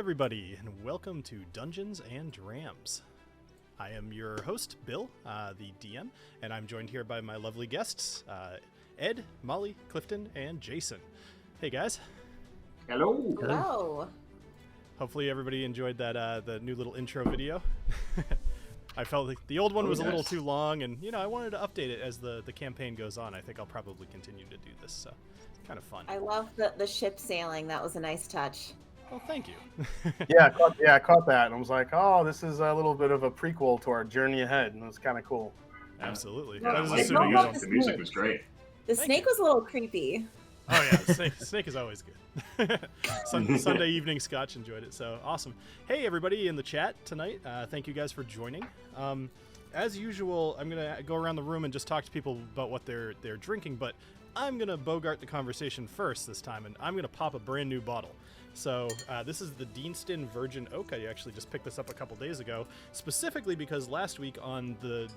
everybody, and welcome to Dungeons and Drams. I am your host, Bill, the DM, and I'm joined here by my lovely guests, Ed, Molly, Clifton, and Jason. Hey, guys. Hello. Hello. Hopefully everybody enjoyed that the new little intro video. I felt like the old one was a little too long, and, you know, I wanted to update it as the campaign goes on. I think I'll probably continue to do this, so it's kind of fun. I love the ship sailing. That was a nice touch. Well, thank you. I caught that, and I was like, oh, this is a little bit of a prequel to our journey ahead, and it was kind of cool. Absolutely. Yeah, I was I assuming love it the music was great. The Thank snake you. was a little creepy. Oh yeah, snake is always good. Sunday evening Scotch enjoyed it, so awesome. Hey everybody in the chat tonight, thank you guys for joining. As usual, I'm gonna go around the room and just talk to people about what they're drinking, but I'm gonna bogart the conversation first this time, and I'm gonna pop a brand new bottle. So this is the Deanston Virgin Oak. I actually just picked this up a couple days ago, specifically because last week on the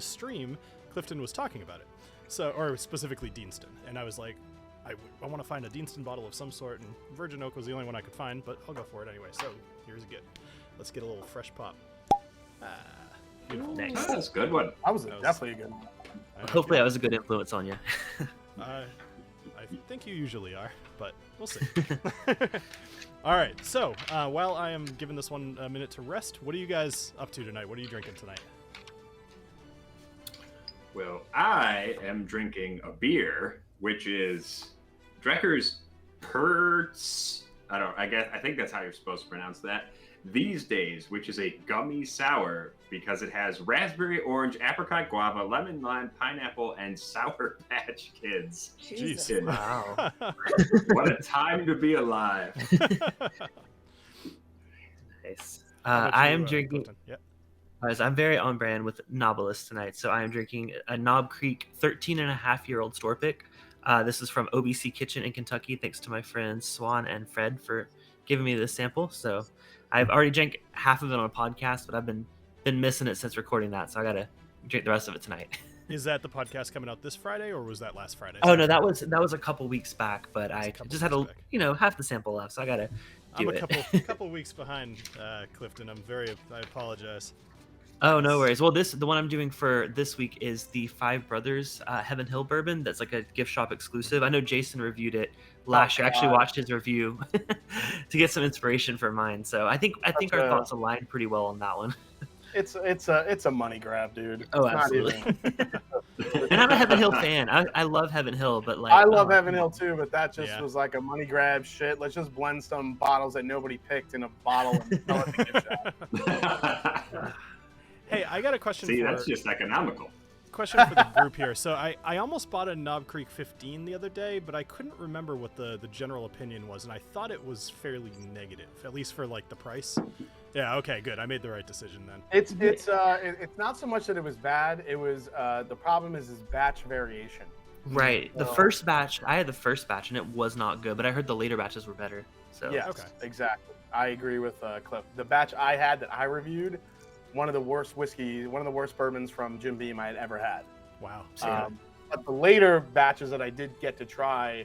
stream, Clifton was talking about it. So, or specifically Deanston, and I was like, I want to find a Deanston bottle of some sort, and Virgin Oak was the only one I could find, but I'll go for it anyway. So here's a good. Let's get a little fresh pop. Beautiful. Nice. Oh, that's a good one. That was definitely a good one. Hopefully, I was a good influence on you. I think you usually are, but we'll see. All right, so while I am giving this one a minute to rest, what are you guys up to tonight? What are you drinking tonight? Well, I am drinking a beer, which is Drecker's Perts. I think that's how you're supposed to pronounce that. These days, which is a gummy sour because it has raspberry, orange, apricot, guava, lemon, lime, pineapple, and Sour Patch Kids. Jesus. In it. Wow. What a time to be alive. Nice. How about I you, am drinking. Clifton? Yep. I'm very on brand with Novelist tonight, so I am drinking a Knob Creek 13-and-a-half-year-old store pick. This is from OBC Kitchen in Kentucky. Thanks to my friends Swan and Fred for giving me this sample. So I've already drank half of it on a podcast, but I've been missing it since recording that, so I gotta drink the rest of it tonight. Is that the podcast coming out this Friday, or was that last Friday? Oh no, that was a couple weeks back, but I just had half the sample left, so I gotta do it. I'm a couple weeks behind, Clifton. I apologize. Oh, no worries. Well, the one I'm doing for this week is the Five Brothers Heaven Hill bourbon. That's like a gift shop exclusive. I know Jason reviewed it last year. I actually watched his review to get some inspiration for mine. So I think our thoughts align pretty well on that one. It's a money grab, dude. Oh, It's not absolutely. even- And I'm a Heaven Hill fan. I love Heaven Hill, but like I love Heaven Hill too, but that just Yeah. was like a money grab shit. Let's just blend some bottles that nobody picked in a bottle and sell it to gift shop. Hey, I got a question. See, that's just economical. Question for the group here. So I almost bought a Knob Creek 15 the other day, but I couldn't remember what the general opinion was, and I thought it was fairly negative, at least for like the price. Yeah, okay, good. I made the right decision then. It's not so much that it was bad. It was the problem is batch variation. right. The first batch, I had the first batch, and it was not good. But I heard the later batches were better. So Yes, Okay. exactly. I agree with Cliff. The batch I had that I reviewed, one of the worst bourbons from Jim Beam I had ever had. Wow. But the later batches that I did get to try,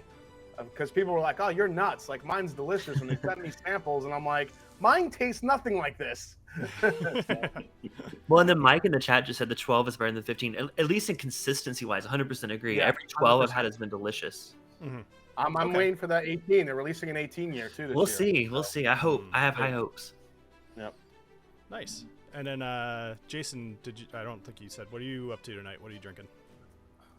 because people were like, "Oh, you're nuts! Like mine's delicious," and they sent me samples, and I'm like, "Mine tastes nothing like this." Well, and then Mike in the chat just said the 12 is better than the 15. At least in consistency wise, 100% agree. Yeah, Every 12 I've 100%. had has been delicious. I'm Okay. waiting for that 18. They're releasing an 18 year too this We'll year. see. We'll see. I hope. I have high hopes. Nice. And then Jason, I don't think you said. What are you up to tonight? What are you drinking?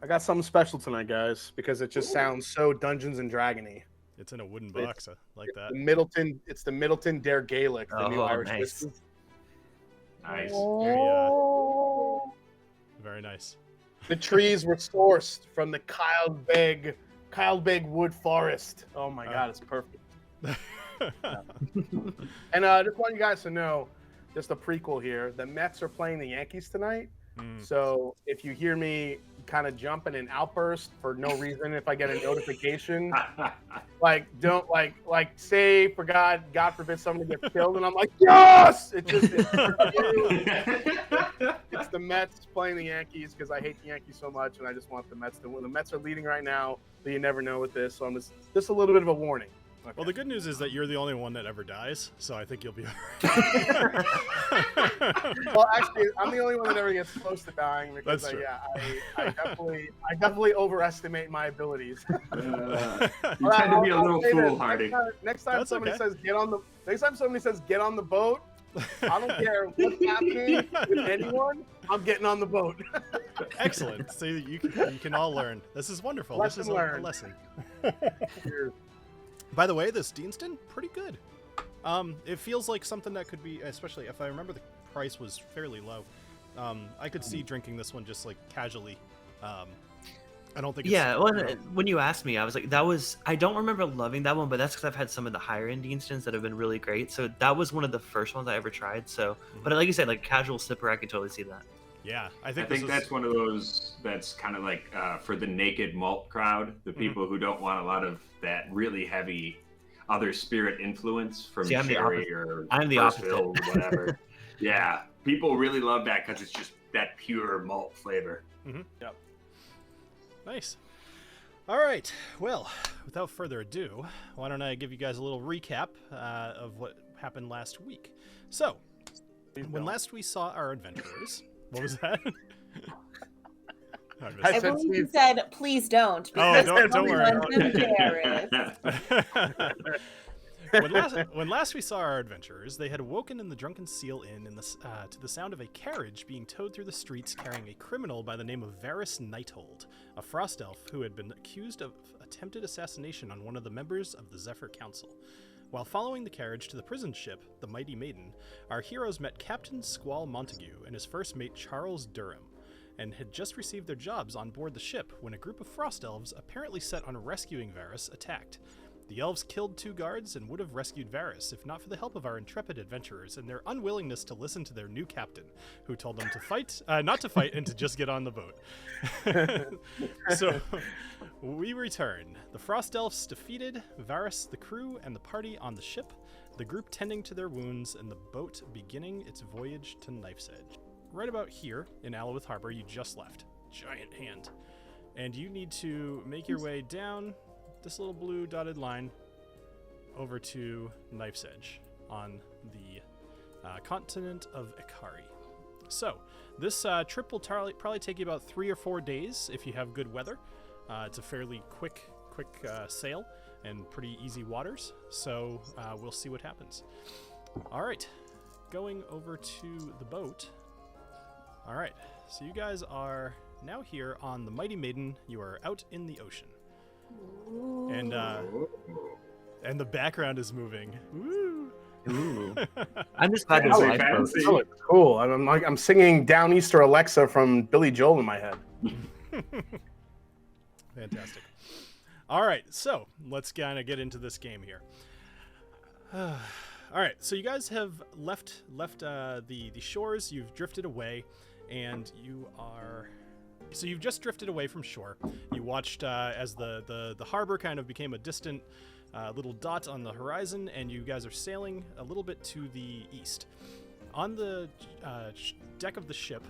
I got something special tonight, guys, because it just sounds so Dungeons and Dragony. It's in a wooden box. I like that. It's the Middleton Dare Gaelic, the new Oh, Irish nice. whiskey. Nice. Very nice. The trees were sourced from the Kyle-Beg wood forest. Oh my god, it's perfect. And I just want you guys to know, just a prequel here, the Mets are playing the Yankees tonight. So if you hear me kind of jumping and outburst for no reason, if I get a notification, don't say for God forbid someone gets killed, and I'm like, yes! It's the Mets playing the Yankees because I hate the Yankees so much, and I just want the Mets to win. The Mets are leading right now, but you never know with this, so I'm just a little bit of a warning. Well, the good news is that you're the only one that ever dies, so I think you'll be all right. Well, actually, I'm the only one that ever gets close to dying because That's true. I definitely overestimate my abilities. You tend to be a little foolhardy. Next time That's somebody okay. says get on the boat, I don't care what's happening with anyone. I'm getting on the boat. Excellent. So you can all learn. This is wonderful. Lesson This is a learned. lesson. Cheers. By the way, this Deanston, pretty good. It feels like something that could be, especially if I remember the price was fairly low. I could see drinking this one just like casually. I don't think. Yeah, well, when you asked me, I was like, I don't remember loving that one, but that's because I've had some of the higher end Deanstons that have been really great. So that was one of the first ones I ever tried. So, but like you said, like casual sipper, I could totally see that. Yeah, I I think think that's one of those that's kind of like for the naked malt crowd, the people who don't want a lot of that really heavy other spirit influence from See, I'm the sherry opposite. or I'm the Bursfield, opposite. whatever. Yeah, people really love that because it's just that pure malt flavor. Yep. Nice. All right. Well, without further ado, why don't I give you guys a little recap of what happened last week? So, when last we saw our adventurers, what was that? I missed I I it. said believe you Steve. said, please don't. Oh, because don't the worry. ones embarrassed. when last we saw our adventurers, they had awoken in the Drunken Seal Inn to the sound of a carriage being towed through the streets carrying a criminal by the name of Varys Nighthold, a frost elf who had been accused of attempted assassination on one of the members of the Zephyr Council. While following the carriage to the prison ship, the Mighty Maiden, our heroes met Captain Squall Montague and his first mate Charles Durham, and had just received their jobs on board the ship when a group of frost elves, apparently set on rescuing Varys, attacked. The elves killed 2 guards and would have rescued Varys if not for the help of our intrepid adventurers and their unwillingness to listen to their new captain, who told them to fight, not to fight, and to just get on the boat. So, we return. The frost elves defeated Varys, the crew, and the party on the ship, the group tending to their wounds, and the boat beginning its voyage to Knife's Edge. Right about here, in Alouette Harbor, you just left. Giant hand. And you need to make your way down this little blue dotted line over to Knife's Edge on the continent of Ikari. So, this trip will probably take you about 3 or 4 days if you have good weather. It's a fairly quick sail and pretty easy waters, so we'll see what happens. All right, going over to the boat. All right, so you guys are now here on the Mighty Maiden. You are out in the ocean. And the background is moving. Woo! Ooh. I'm just glad Oh, there's wait, lifeboats. That looks cool. I'm singing Downeaster Alexa from Billy Joel in my head. Fantastic. All right, so let's kind of get into this game here. All right, so you guys have left the shores. You've drifted away, and you are. So you've just drifted away from shore. You watched as the harbor kind of became a distant little dot on the horizon, and you guys are sailing a little bit to the east. On the deck of the ship,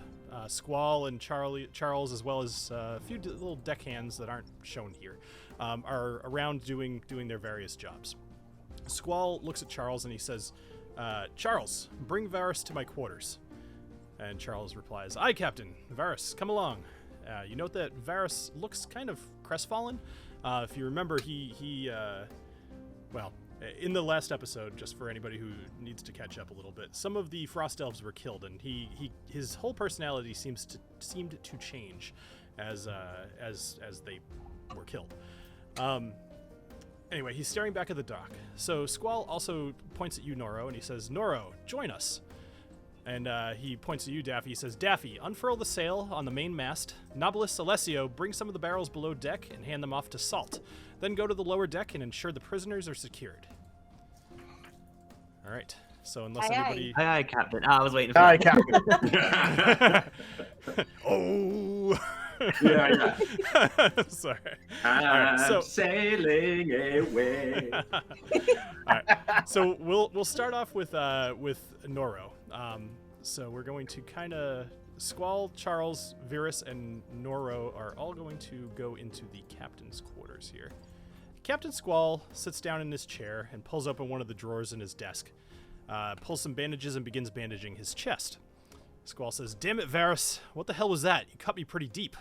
Squall and Charles, as well as a few little deckhands that aren't shown here, are around doing their various jobs. Squall looks at Charles and he says, Charles, bring Varys to my quarters. And Charles replies, aye, Captain. Varys, come along. You note that Varys looks kind of crestfallen. If you remember, well, in the last episode, just for anybody who needs to catch up a little bit, some of the frost elves were killed, and his whole personality seemed to change as they were killed. Anyway, he's staring back at the dock. So Squall also points at you, Noro, and he says, Noro, join us. And he points at you, Daffy. He says, Daffy, unfurl the sail on the main mast. Novelist, Alessio, bring some of the barrels below deck and hand them off to Salt. Then go to the lower deck and ensure the prisoners are secured. All right. So unless anybody... Aye, Captain. I was waiting for Aye, that. Captain. Oh! Yeah. Sorry. I'm so- sailing away. All right. So we'll start off with Noro. So we're going to kind of Squall, Charles, Varys, and Noro are all going to go into the captain's quarters here. Captain Squall sits down in his chair and pulls open one of the drawers in his desk, pulls some bandages and begins bandaging his chest. Squall says, "Damn it, Varys, what the hell was that? You cut me pretty deep,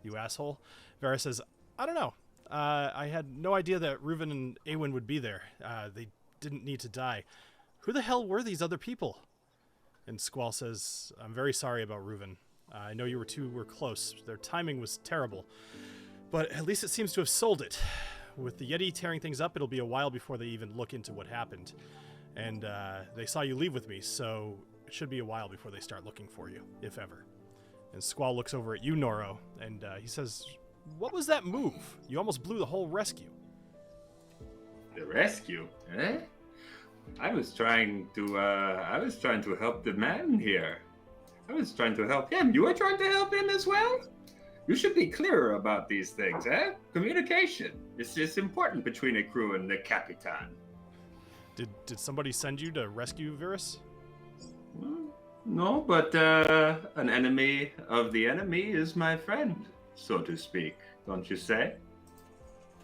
you asshole." Varys says, "I don't know. I had no idea that Reuven and Awen would be there. They didn't need to die. Who the hell were these other people?" And Squall says, "I'm very sorry about Reuven. I know you two were close. Their timing was terrible. But at least it seems to have sold it. With the Yeti tearing things up, it'll be a while before they even look into what happened. And they saw you leave with me, so it should be a while before they start looking for you, if ever." And Squall looks over at you, Noro, and he says, "What was that move? You almost blew the whole rescue." The rescue? Eh? I was trying to help the man here. I was trying to help him. You were trying to help him as well? You should be clearer about these things, eh? Communication. It's just important between a crew and the Capitan. Did somebody send you to rescue Varys? No, but an enemy of the enemy is my friend, so to speak, don't you say?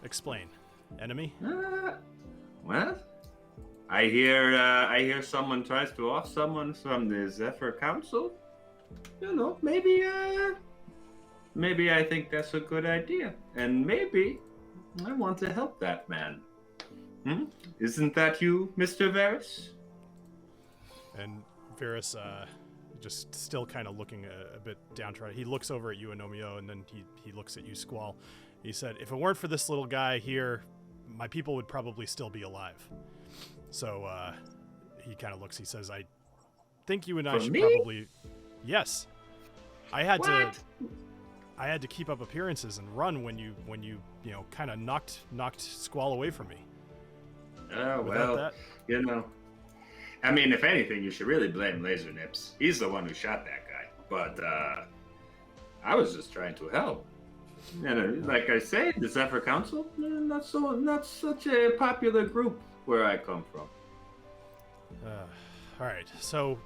Explain. Enemy? Well, I hear someone tries to off someone from the Zephyr Council. You know, maybe I think that's a good idea, and maybe I want to help that man. Isn't that you, Mr. Varys? And Varys, just still kind of looking a bit downtrodden. He looks over at you, Anomio, and then he looks at you, Squall. He said, "If it weren't for this little guy here, my people would probably still be alive." So he kind of looks. He says, "I think you and I should probably." Yes, I had to keep up appearances and run when you kind of knocked Squall away from me. Oh, Without well, that, you know. I mean, if anything, you should really blame Laser Nips. He's the one who shot that guy. But I was just trying to help. And like I say, the Zephyr Council, not such a popular group where I come from. All right, so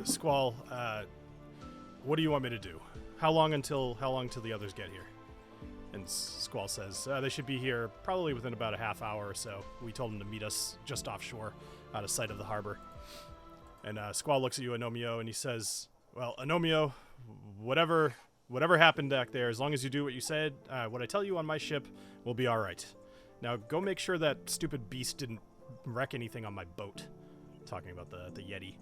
Squall, what do you want me to do? How long until the others get here? And Squall says they should be here probably within about a half hour or so. We told them to meet us just offshore, out of sight of the harbor. And Squall looks at you, Anomio, and he says, "Well, Anomio, whatever happened back there, as long as you do what you said, what I tell you on my ship will be all right. Now go make sure that stupid beast didn't wreck anything on my boat." Talking about the Yeti.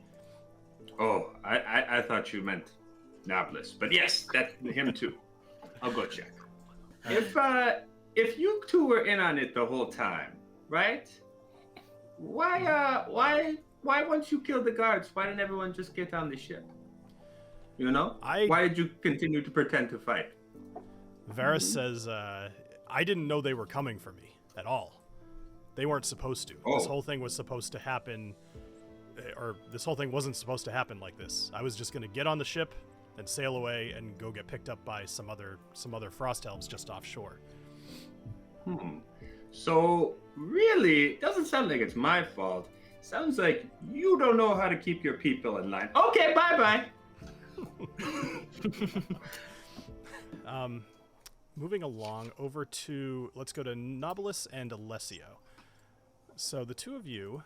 Oh, I thought you meant Novelist. But yes, that's him too. I'll go check. If you two were in on it the whole time, right? Why once you killed the guards, why didn't everyone just get on the ship? You know? Why did you continue to pretend to fight? Varys says, "I didn't know they were coming for me at all. They weren't supposed to. This whole thing was supposed to happen, or this whole thing wasn't supposed to happen like this. I was just going to get on the ship and sail away and go get picked up by some other frost elves just offshore." So really, it doesn't sound like it's my fault. Sounds like you don't know how to keep your people in line. Okay, bye-bye. Moving along over to, let's go to Knobolas and Alessio. So the two of you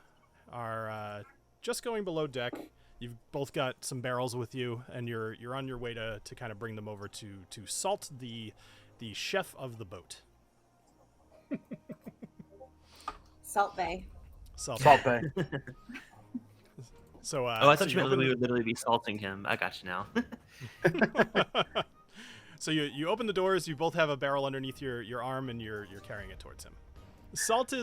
are just going below deck. You've both got some barrels with you, and you're on your way to kind of bring them over to salt the chef of the boat. Salt Bay. Salt Bay. So, I thought you meant we would literally be salting him. I got you now. So you open the doors. You both have a barrel underneath your arm, and you're carrying it towards him. Salt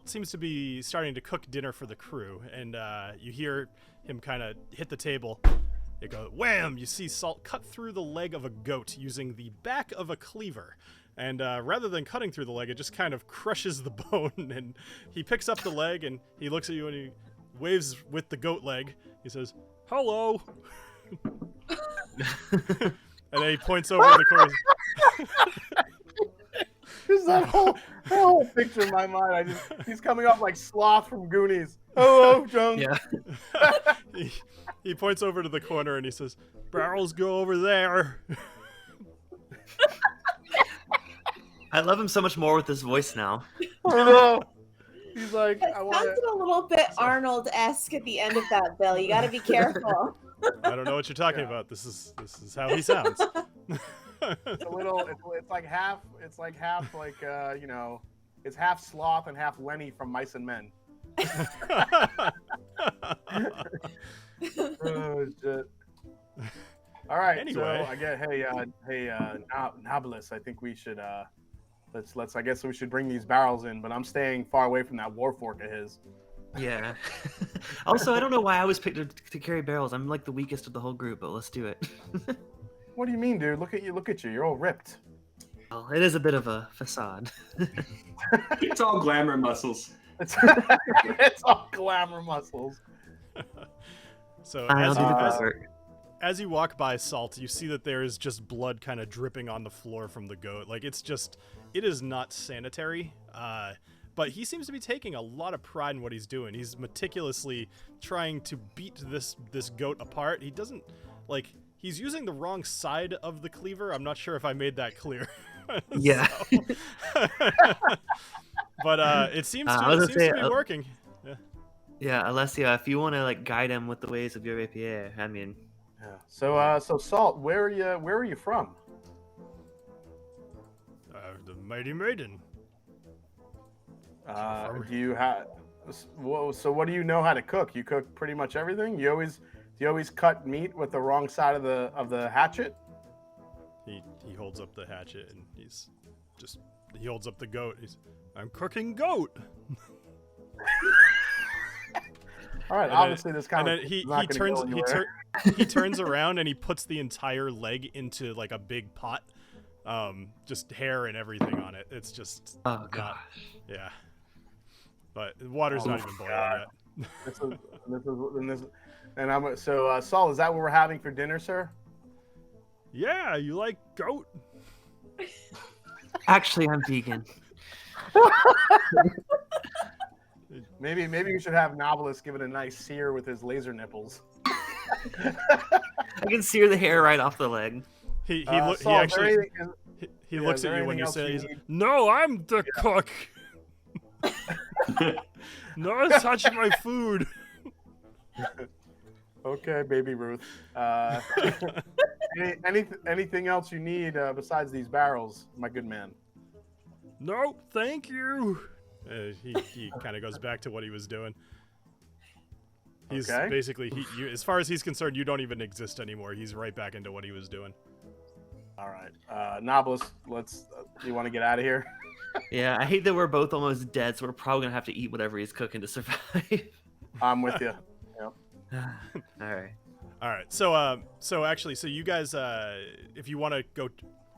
seems to be starting to cook dinner for the crew, and you hear him kind of hit the table. It goes wham! You see Salt cut through the leg of a goat using the back of a cleaver. And rather than cutting through the leg, it just kind of crushes the bone. And he picks up the leg, and he looks at you, and he waves with the goat leg. He says, "Hello." And then he points over the corner. Just that whole picture in my mind. He's coming off like Sloth from Goonies. "Hello, Jones." Yeah. He points over to the corner, and he says, "Barrels go over there." I love him so much more with his voice now. He's like, It I want sounded a little bit Arnold-esque at the end of that, Bill. You got to be careful. I don't know what you're talking Yeah. about. This is how he sounds. It's a little. It's like half. It's like half. Like you know, it's half sloth and half Lenny from Mice and Men. Oh shit! All right. Anyway. So I get. Hey, Novelist. I think we should. Let's. I guess we should bring these barrels in, but I'm staying far away from that warfork of his. Yeah. Also, I don't know why I was picked to carry barrels. I'm like the weakest of the whole group, but let's do it. What do you mean, dude? Look at you. Look at you. You're all ripped. Well, it is a bit of a facade. It's all glamour muscles. It's all glamour muscles. So I'll do the Uh, good work. as you walk by Salt, you see that there is just blood kind of dripping on the floor from the goat. Like it is not sanitary. But he seems to be taking a lot of pride in what he's doing. He's meticulously trying to beat this goat apart. He doesn't he's using the wrong side of the cleaver. I'm not sure if I made that clear. Yeah. But it seems I to, was it gonna seems say, to be working. Yeah. Yeah, Alessio, if you want to like guide him with the ways of your rapier, I mean, Yeah. So Salt, where are you from? The Mighty Maiden. Do you have? So what do you know how to cook? You cook pretty much everything. Do you always cut meat with the wrong side of the hatchet? He holds up the hatchet and he holds up the goat. I'm cooking goat. All right. And Obviously, this kind and of then he turns around and he puts the entire leg into like a big pot, just hair and everything on it. It's just oh gosh. yeah. But the water's not even boiling God. yet. And I'm so Saul. Is that what we're having for dinner, sir? Yeah, you like goat? Actually, I'm vegan. Maybe you should have Novelist give it a nice sear with his laser nipples. I can sear the hair right off the leg. He Saul, actually he yeah, looks is at there you when anything you else say, you he's, need? "No, I'm the cook. No touch my food." Okay, baby Ruth. Anything else you need besides these barrels, my good man? No, thank you. He kind of goes back to what he was doing. He's Okay. basically as far as he's concerned, you don't even exist anymore. He's right back into what he was doing. All right, Novelist, let's. You want to get out of here? Yeah, I hate that we're both almost dead, so we're probably gonna have to eat whatever he's cooking to survive. I'm with you. All right. All right. So actually, you guys, if you want to go,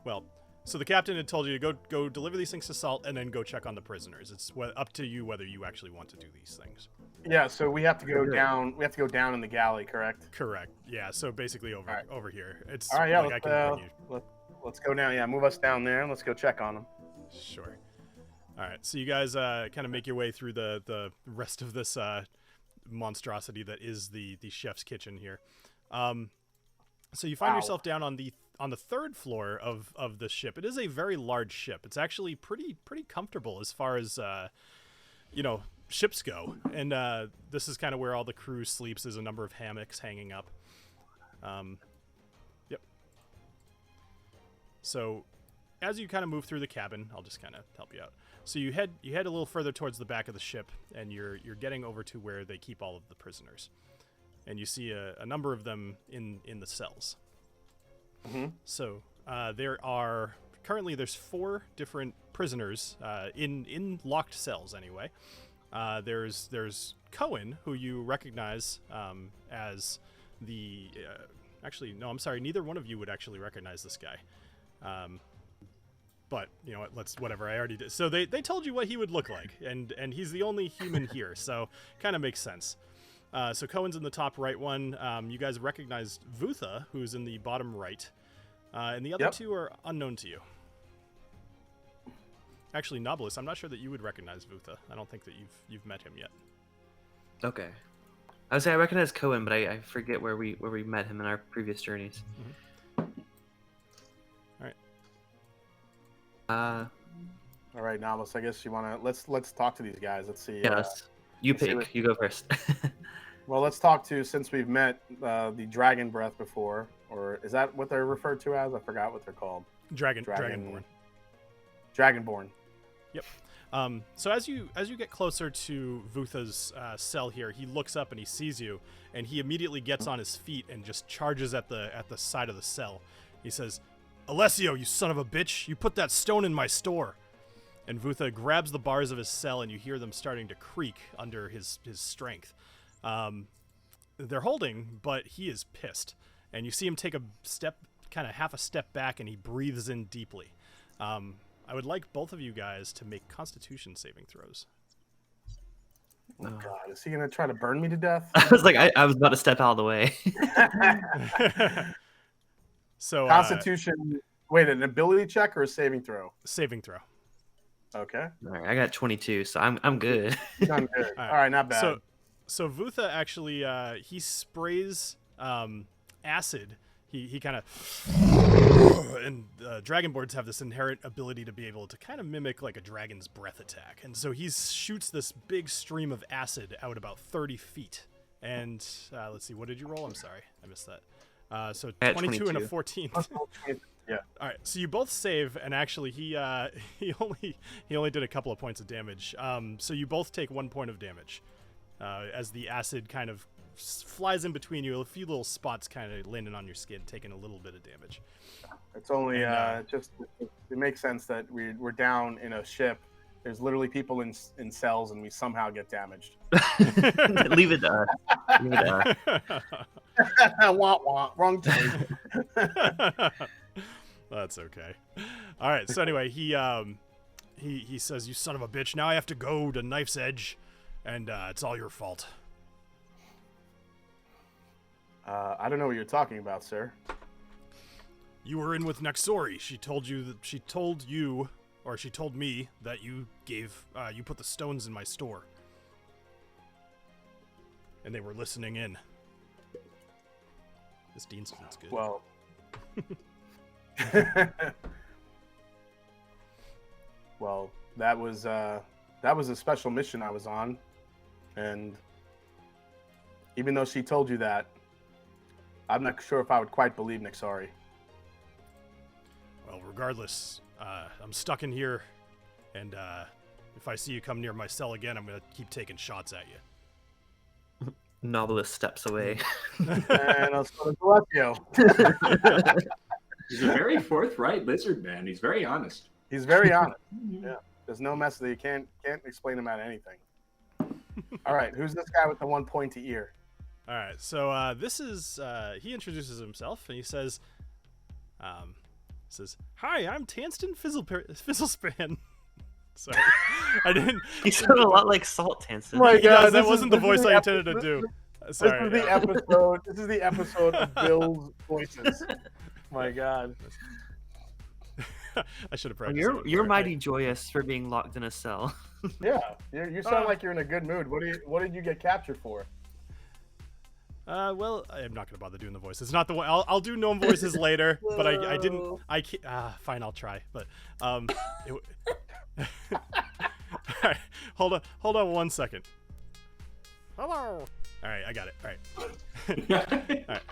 well, so the captain had told you to go deliver these things to Salt and then go check on the prisoners. It's up to you whether you actually want to do these things. Yeah, so we have to go down. We have to go down in the galley, correct? Correct. Yeah. So basically over All right. over here. It's All right, yeah. like I can bring you. Let's go down. Yeah, move us down there and let's go check on them. Sure. All right. So you guys kind of make your way through the rest of this monstrosity that is the chef's kitchen here. So you find Wow. yourself down on the third floor of the ship. It is a very large ship. It's actually pretty comfortable as far as ships go. And this is kind of where all the crew sleeps. There's a number of hammocks hanging up. Yep. So as you kind of move through the cabin, I'll just kind of help you out. So you head a little further towards the back of the ship, and you're getting over to where they keep all of the prisoners, and you see a number of them in the cells. Mhm. So there's 4 different prisoners in locked cells anyway. There's Cohen, who you recognize as the actually no, I'm sorry, neither one of you would actually recognize this guy. But you know what? Whatever. I already did. So they told you what he would look like, and he's the only human here, so kind of makes sense. So Cohen's in the top right one. You guys recognized Vutha, who's in the bottom right, and the other Yep. 2 are unknown to you. Actually, Novelist, I'm not sure that you would recognize Vutha. I don't think that you've met him yet. Okay. I would say I recognize Cohen, but I forget where we met him in our previous journeys. All right, Novelist, I guess you want to let's talk to these guys. Let's see. Yes. You let's see pick. You go first. Well, let's talk to, since we've met the Dragon Breath before, or is that what they're referred to as? I forgot what they're called. Dragonborn. Dragonborn. Yep. So as you get closer to Vutha's cell here, he looks up and he sees you, and he immediately gets on his feet and just charges at the side of the cell. He says, "Alessio, you son of a bitch! You put that stone in my store!" And Vutha grabs the bars of his cell, and you hear them starting to creak under his strength. They're holding, but he is pissed. And you see him take a step, kind of half a step back, and he breathes in deeply. I would like both of you guys to make Constitution saving throws. Oh, God. Is he going to try to burn me to death? I was like, I was about to step out of the way. So Constitution, wait, an ability check or a saving throw? Saving throw. Okay. All right, I got 22, so I'm good. Done good. All right, not bad. So Vutha actually he sprays acid. He kind of, and dragonborns have this inherent ability to be able to kind of mimic like a dragon's breath attack, and so he shoots this big stream of acid out about 30 feet. And let's see, what did you roll? I'm sorry, I missed that. So 22 and a 14. Yeah. All right, so you both save, and actually he only did a couple of points of damage. So you both take 1 point of damage as the acid kind of flies in between you. A few little spots kind of landing on your skin, taking a little bit of damage. It's only just it makes sense that we're down in a ship. There's literally people in cells, and we somehow get damaged. Leave it to us. Leave it to us. Wah, wah, wrong choice. That's okay. All right. So anyway, he says, "You son of a bitch! Now I have to go to Knife's Edge, and it's all your fault." I don't know what you're talking about, sir. You were in with Nexori. She told me that you put the stones in my store, and they were listening in. This Dean's good. Well. Well, that was a special mission I was on, and even though she told you that, I'm not sure if I would quite believe Nexari. Well, regardless, I'm stuck in here, and if I see you come near my cell again, I'm gonna keep taking shots at you. Novelist steps away. And I'll start with Alessio. He's a very forthright lizard man. He's very honest. He's very honest. Yeah. There's no mess that you can't explain him out anything. All right, who's this guy with the one pointy ear? All right, so this is he introduces himself and he says, "Hi, I'm Tanston Fizzlespan." Sorry, I didn't. You sound a lot like Salt Tanston. My God, that wasn't the voice I intended to do. Sorry. This is the episode of Bill's voices. My God. I should have practiced. You're mighty joyous for being locked in a cell. Yeah, you sound like you're in a good mood. What did you get captured for? Well, I'm not gonna bother doing the voice. It's not the one. I'll do gnome voices later, but I didn't. I can't. Fine, I'll try. But all right, hold on 1 second. Hello. All right, I got it. All right. All right.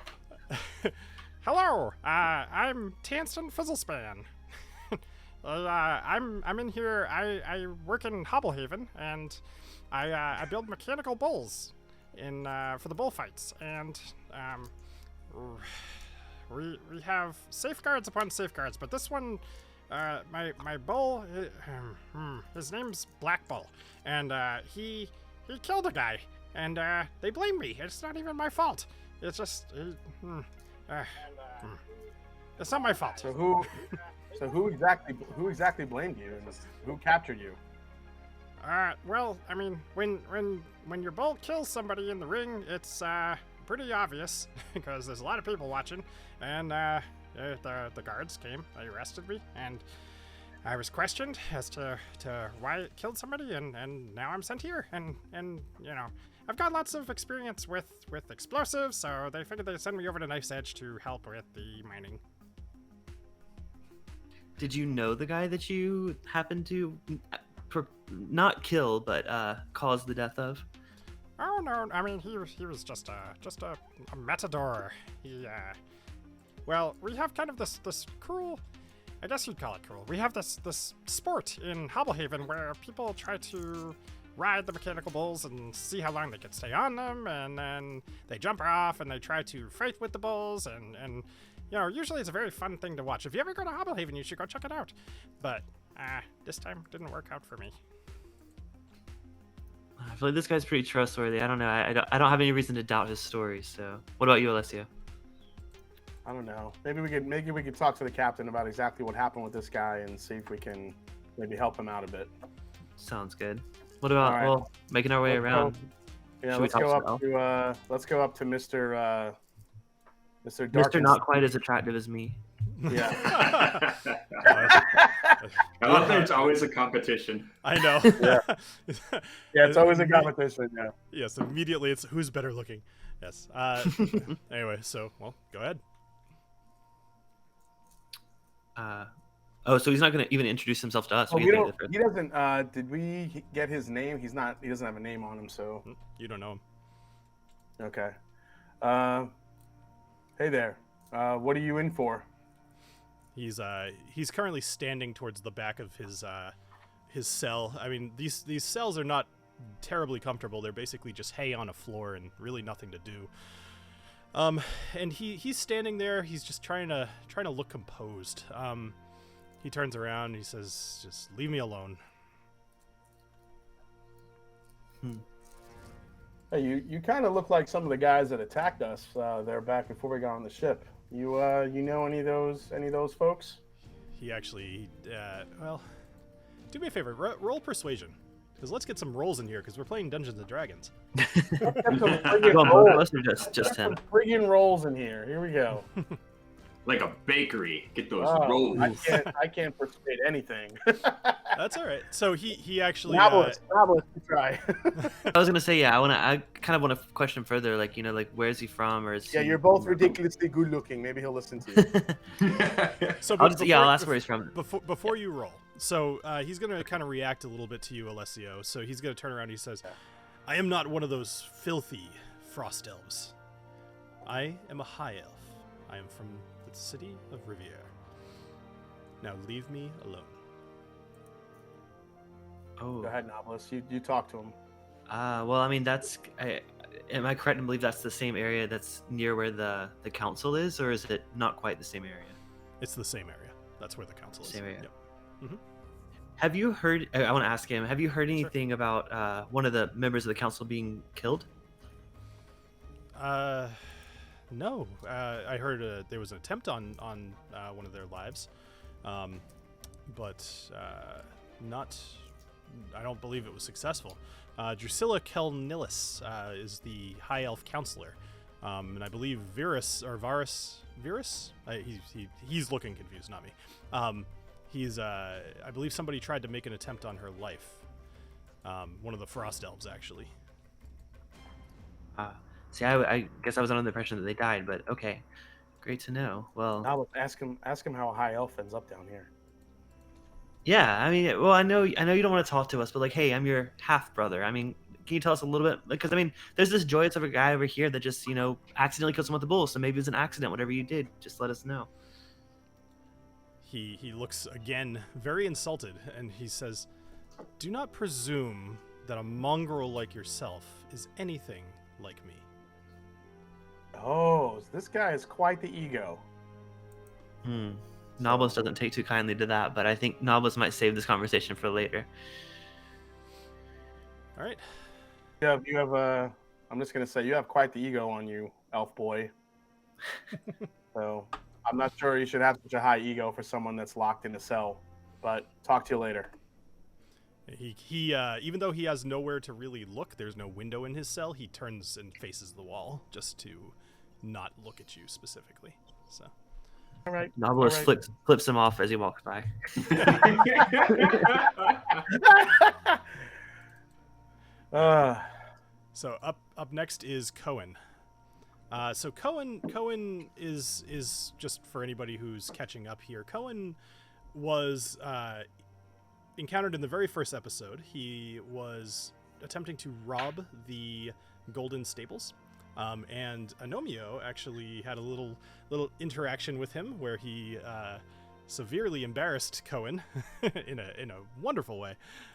Hello. I'm Tanston Fizzlespan. I'm in here. I work in Hobblehaven, and I build mechanical bulls for the bullfights, and we have safeguards upon safeguards, but this one, my bull, his name's Black Bull, and he killed a guy, and they blame me. It's not even my fault. It's just it's not my fault. So who exactly blamed you, and who captured you? Well, I mean, when your bull kills somebody in the ring, it's pretty obvious because there's a lot of people watching, and the guards came, they arrested me, and I was questioned as to why it killed somebody, and now I'm sent here, and you know, I've got lots of experience with explosives, so they figured they'd send me over to Knife's Edge to help with the mining. Did you know the guy that you happened to not kill, but cause the death of? Oh no! I mean, he was just a matador. Well, we have kind of this cruel. I guess you'd call it cruel. We have this sport in Hobblehaven where people try to ride the mechanical bulls and see how long they can stay on them, and then they jump off and they try to fight with the bulls, and usually it's a very fun thing to watch. If you ever go to Hobblehaven, you should go check it out. But this time didn't work out for me. I feel like this guy's pretty trustworthy. I don't know. I don't have any reason to doubt his story. So, what about you, Alessio? I don't know. Maybe we could talk to the captain about exactly what happened with this guy and see if we can maybe help him out a bit. Sounds good. What about All right. making our way around? Let's go up to Mr. Mr. Dark. Mr. Not quite as attractive as me. Yeah. I love that it's always a competition. I know. Yeah, it's always a competition. Yeah. Yes, immediately it's who's better looking. Yes. Anyway, so go ahead. So he's not going to even introduce himself to us. Oh, he doesn't. Did we get his name? He doesn't have a name on him, so. You don't know him. Okay. Hey there. What are you in for? He's currently standing towards the back of his cell. I mean, these cells are not terribly comfortable. They're basically just hay on a floor and really nothing to do. And he's standing there. He's just trying to look composed. He turns around and he says, "Just leave me alone." Hey, you kind of look like some of the guys that attacked us there back before we got on the ship. You know any of those folks? He actually, well, do me a favor, roll persuasion, because let's get some rolls in here, because we're playing Dungeons and Dragons. Just him. Friggin' rolls in here. Here we go. Like a bakery. Get those rolls. I can't persuade anything. That's all right. So he actually. Novelist, try. I was gonna say, yeah. I kind of want to question further, like where's he from, or is yeah, he... you're both ridiculously good looking. Maybe he'll listen to you. So I'll ask where he's from. Before you roll, so he's gonna kind of react a little bit to you, Alessio. So he's gonna turn around. And he says, "I am not one of those filthy frost elves. I am a high elf. I am from the city of Riviere. Now leave me alone." Oh. Go ahead, Novelist. You talk to him. Well, I mean, am I correct in believe that's the same area that's near where the council is, or is it not quite the same area? It's the same area. That's where the council is. Same area. Yep. Mm-hmm. Have you heard? I want to ask him. Have you heard anything about one of the members of the council being killed? No. I heard there was an attempt on one of their lives, but not. I don't believe it was successful. Drusilla Kelnilis is the High Elf Counselor, and I believe Varus. He's looking confused, not me. I believe somebody tried to make an attempt on her life. One of the Frost Elves, actually. See, I guess I was under the impression that they died, but okay, great to know. Well, Now ask him how a high elf ends up down here. yeah, I mean, well, I know you don't want to talk to us, but like, hey, I'm your half brother. I mean, can you tell us a little bit? Because I mean, there's this joyous of a guy over here that just accidentally killed someone with the bull. So maybe it was an accident. Whatever you did, just let us know. He looks again very insulted, and he says, "Do not presume that a mongrel like yourself is anything like me." Oh, this guy is quite the ego. Novelist doesn't take too kindly to that, but I think Novelist might save this conversation for later. All right. You have I'm just gonna say you have quite the ego on you, elf boy. So I'm not sure you should have such a high ego for someone that's locked in a cell. But talk to you later. He even though he has nowhere to really look, there's no window in his cell. He turns and faces the wall just to not look at you specifically. So. All right. Novelist flips him off as he walks by. So up next is Cohen. So Cohen is just for anybody who's catching up here. Cohen was encountered in the very first episode. He was attempting to rob the Golden Stables. And Anomio actually had a little interaction with him where he severely embarrassed Cohen in a wonderful way.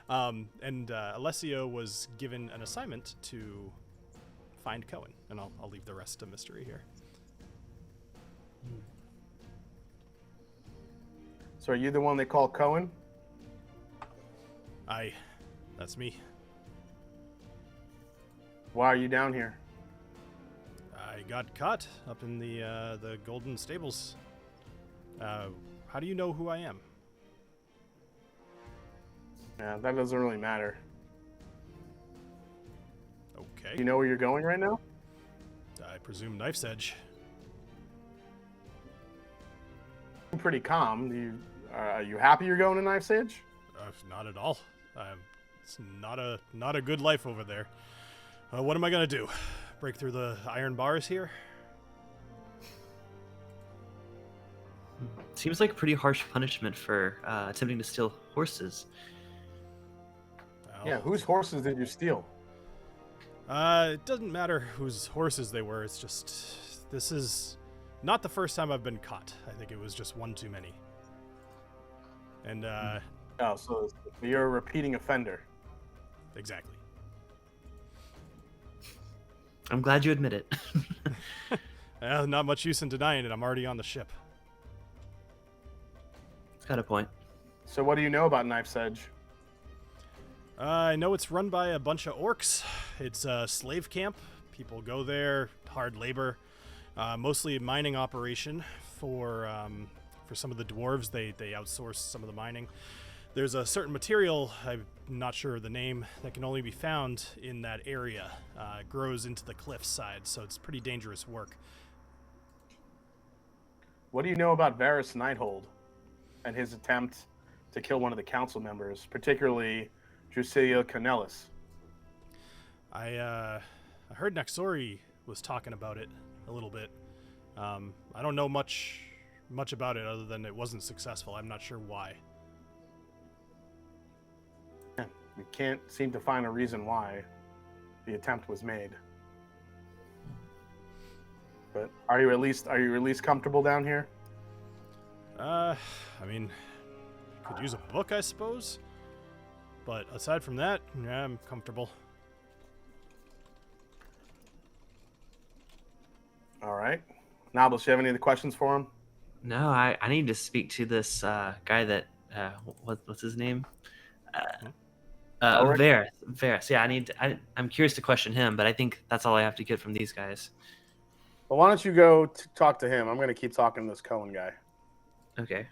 And Alessio was given an assignment to find Cohen, and I'll leave the rest a mystery here. So are you the one they call Cohen? Aye, that's me. Why are you down here? I got caught up in the Golden Stables. How do you know who I am? Yeah, that doesn't really matter. Okay. Do you know where you're going right now? I presume Knife's Edge. I'm pretty calm. Are you happy you're going to Knife's Edge? Not at all. It's not a good life over there. What am I gonna do? Break through the iron bars here? Seems like a pretty harsh punishment for attempting to steal horses. Well, Yeah, whose horses did you steal? It doesn't matter whose horses they were. It's just this is not the first time I've been caught. I think it was just one too many. And Oh, so you're a repeating offender. exactly. I'm glad you admit it. Not much use in denying it. I'm already on the ship. Got a point. So what do you know about Knife's Edge? I know it's run by a bunch of orcs. It's a slave camp. People go there, hard labor, mostly a mining operation for some of the dwarves. They outsource some of the mining. There's a certain material, I'm not sure the name, that can only be found in that area. It grows into the cliffside, so it's pretty dangerous work. What do you know about Varys Nighthold and his attempt to kill one of the council members, particularly Drusilla Cornelis? I heard Naxori was talking about it a little bit. I don't know much about it other than it wasn't successful. I'm not sure why. We can't seem to find a reason why the attempt was made. But are you at least comfortable down here? I mean, could use a book, I suppose. But aside from that, yeah, I'm comfortable. All right. Novelist, do you have any other questions for him? No, I need to speak to this guy that what's his name? Elric? Varys. Yeah, I'm curious to question him, but I think that's all I have to get from these guys. Well, why don't you go talk to him? I'm going to keep talking to this Cohen guy. Okay.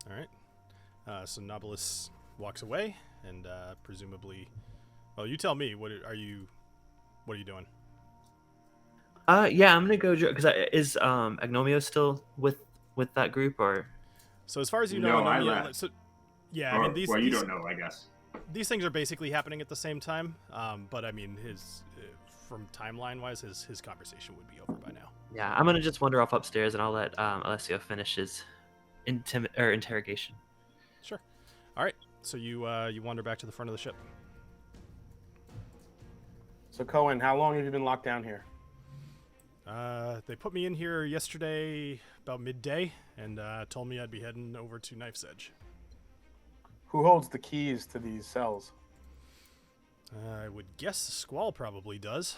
All right. So Novelist walks away, and presumably, well, you tell me. What are you doing? Yeah, I'm gonna go because is Agnomeio still with that group or? So as far as you know, No, I Anomia, left. so yeah, Or, I mean these. well, you these, don't know, I guess. These things are basically happening at the same time. But I mean, from timeline wise, his conversation would be over by now. Yeah, I'm gonna just wander off upstairs and I'll let Alessio finish his interrogation. Sure. All right. So you wander back to the front of the ship. So Cohen, how long have you been locked down here? They put me in here yesterday about midday and told me I'd be heading over to Knife's Edge. Who holds the keys to these cells? I would guess Squall probably does.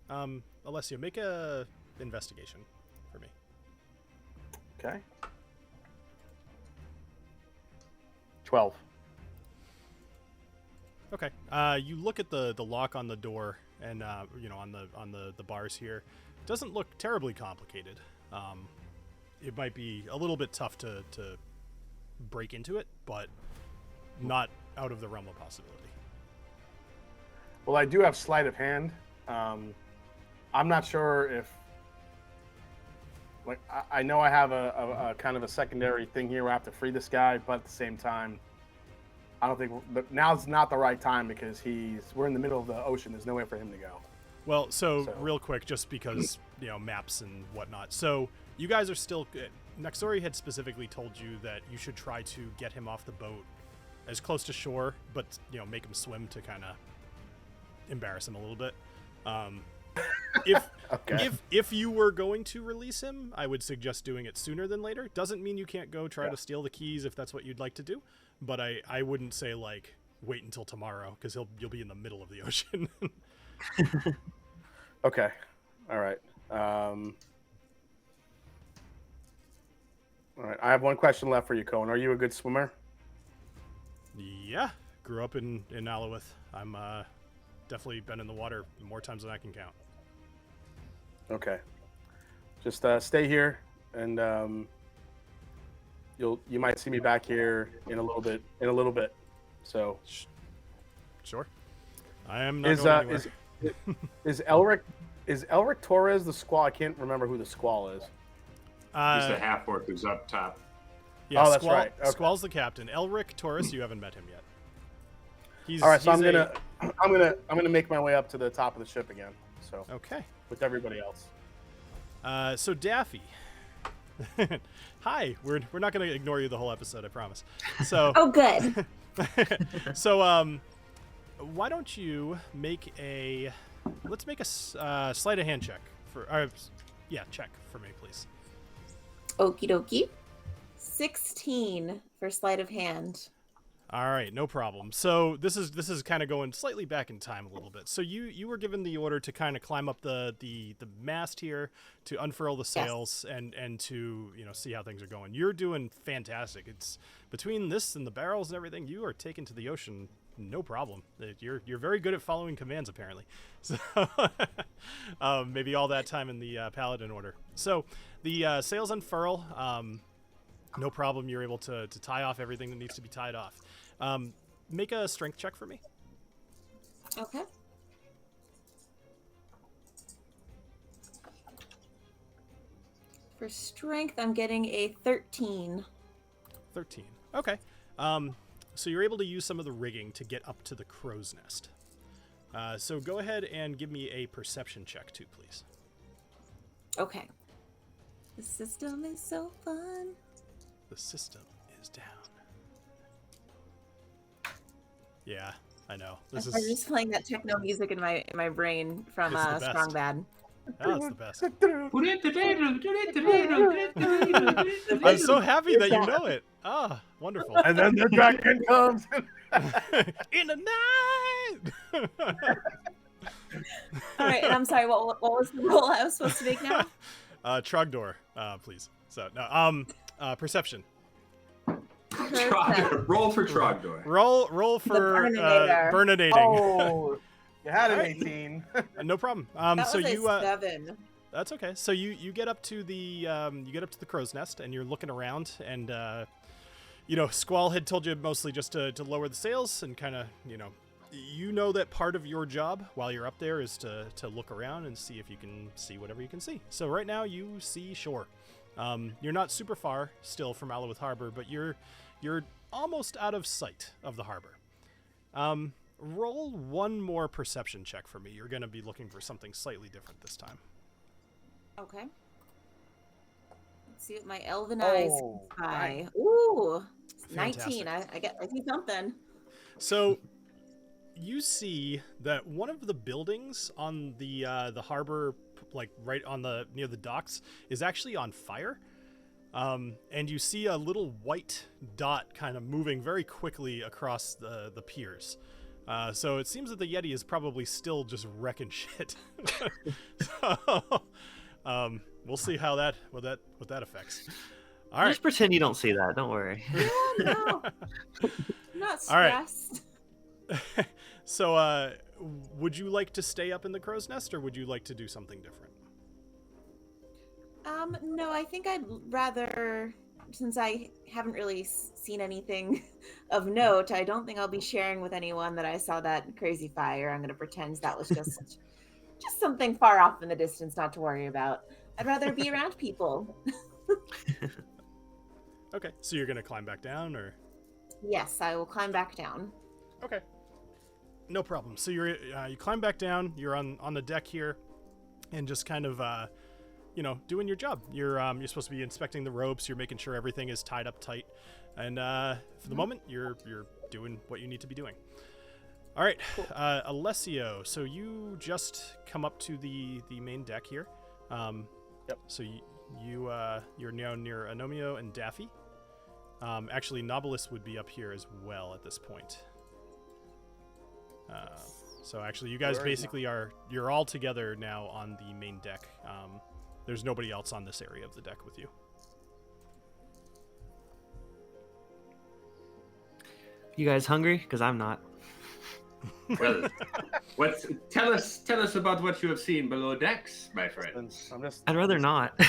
Alessio, make a investigation for me. Okay. 12. Okay. You look at the lock on the door and on the bars here. It doesn't look terribly complicated. It might be a little bit tough to break into it, but not out of the realm of possibility. Well, I do have sleight of hand. I'm not sure if, like, I know I have a kind of a secondary thing here where I have to free this guy, but at the same time, I don't think now's not the right time because we're in the middle of the ocean. There's nowhere for him to go. Well, so real quick, just because maps and whatnot. So you guys are still good. Naxori had specifically told you that you should try to get him off the boat as close to shore, but make him swim to kind of embarrass him a little bit. If you were going to release him, I would suggest doing it sooner than later. Doesn't mean you can't go try to steal the keys if that's what you'd like to do, but I wouldn't say like wait until tomorrow because you'll be in the middle of the ocean. Okay, all right. All right, I have one question left for you, Cohen. Are you a good swimmer? Yeah, grew up in Alouette. I'm definitely been in the water more times than I can count. Okay, just stay here, and you might see me back here in a little bit. So, sure. I am not going anywhere. Is Elric Torres the Squall? I can't remember who the Squall is. He's the half-orc who's up top. Yeah, that's Squall, right. Okay. Squall's the captain. Elric Torres, you haven't met him yet. All right, so I'm gonna make my way up to the top of the ship again. So okay, with everybody else. So Daffy, hi. We're not gonna ignore you the whole episode, I promise. So Oh, good. so why don't you make let's make a sleight of hand check check for me, please. Okie dokie. 16 for sleight of hand. All right, no problem. So this is kind of going slightly back in time a little bit. So you were given the order to kind of climb up the mast here, to unfurl the sails, and to see how things are going. You're doing fantastic. It's between this and the barrels and everything, you are taken to the ocean no problem. You're very good at following commands apparently. So maybe all that time in the paladin order. So the sails unfurl. No problem. You're able to tie off everything that needs to be tied off. Make a strength check for me. Okay. For strength, I'm getting a 13. 13. Okay. So you're able to use some of the rigging to get up to the crow's nest. So go ahead and give me a perception check too, please. Okay. The system is so fun. The system is down. Yeah, I know. I'm just playing that techno music in my brain from Strong Bad. Oh, it's the best. I'm so happy that you know it. Ah, wonderful. And then the dragon comes. In the night. All right, and I'm sorry. What was the roll I was supposed to make now? Trogdor, please. So no, perception. Roll for Trogdor. Roll for burninating. Oh, you had an 18. No problem. That so was you a 7. That's okay. So you get up to the crow's nest and you're looking around and Squall had told you mostly just to lower the sails and kind of that part of your job while you're up there is to look around and see if you can see whatever you can see. So right now you see shore. You're not super far still from Alouette Harbor, but you're almost out of sight of the harbor. Roll one more perception check for me. You're going to be looking for something slightly different this time. Okay. Let's see what my elven eyes can spy. Nice. Ooh, Fantastic. 19. I see something. So you see that one of the buildings on the harbor, like right on near the docks, is actually on fire. And you see a little white dot kind of moving very quickly across the piers. So it seems that the Yeti is probably still just wrecking shit. So, we'll see how what that affects. All right. Just pretend you don't see that. Don't worry. Oh, no. I'm not All right. stressed. So, would you like to stay up in the crow's nest, or would you like to do something different? No, I think I'd rather, since I haven't really seen anything of note, I don't think I'll be sharing with anyone that I saw that crazy fire. I'm going to pretend that was just something far off in the distance, not to worry about. I'd rather be around people. Okay, so you're going to climb back down, or? Yes, I will climb back down. Okay. No problem. So you climb back down, you're on the deck here, and just kind of doing your job. You're supposed to be inspecting the ropes. You're making sure everything is tied up tight, and for the moment, you're doing what you need to be doing. All right, Alessio. So you just come up to the main deck here. Yep. So you're now near Anomia and Daffy. Actually, Novelist would be up here as well at this point. So actually, you guys basically you're all together now on the main deck. There's nobody else on this area of the deck with you. You guys hungry? Because I'm not. Well, tell us about what you have seen below decks, my friends. I'd rather not.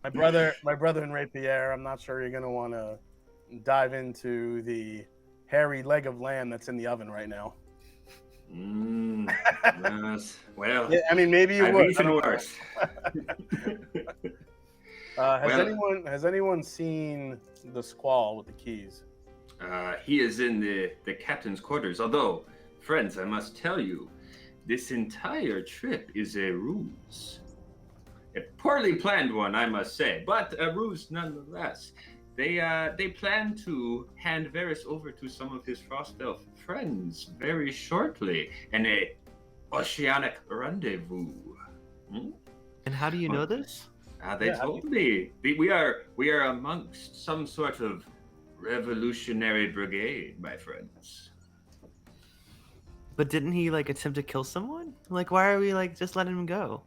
My brother and Rapier, I'm not sure you're gonna want to dive into the hairy leg of lamb that's in the oven right now. Yes. Well, Yeah, I mean, maybe you I've would. eaten worse. Has anyone seen the Squall with the keys? He is in the captain's quarters. Although, friends, I must tell you, this entire trip is a ruse. A poorly planned one, I must say, but a ruse nonetheless. They plan to hand Varys over to some of his frost elf friends very shortly in a oceanic rendezvous. And how do you know this? They told me we are amongst some sort of revolutionary brigade, my friends. But didn't he attempt to kill someone? Why are we just letting him go?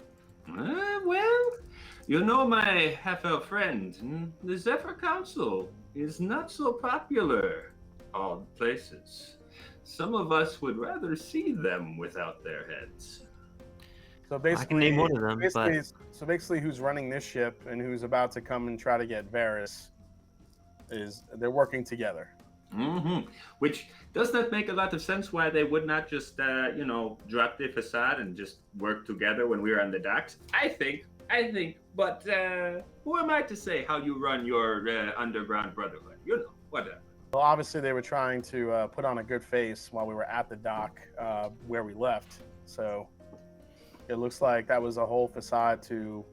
Well, my half-elf friend, the Zephyr Council is not so popular all places. Some of us would rather see them without their heads. So basically, I can name one of them. So basically, who's running this ship and who's about to come and try to get Varys they're working together. Which does not make a lot of sense why they would not just, drop the facade and just work together when we were on the docks. I think, but who am I to say how you run your underground brotherhood? Whatever. Well, obviously, they were trying to put on a good face while we were at the dock where we left. So it looks like that was a whole facade to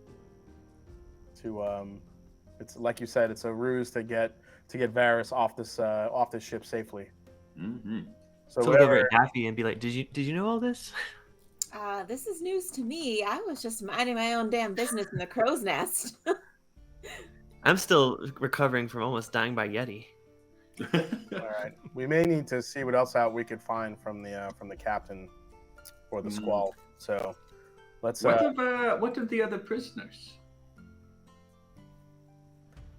it's like you said, it's a ruse to get Varys off this ship safely. So look over at Daffy and be like, did you know all this? This is news to me. I was just minding my own damn business in the crow's nest. I'm still recovering from almost dying by Yeti. All right, we may need to see what else out we could find from the captain or the Squall. So let's. What of the other prisoners?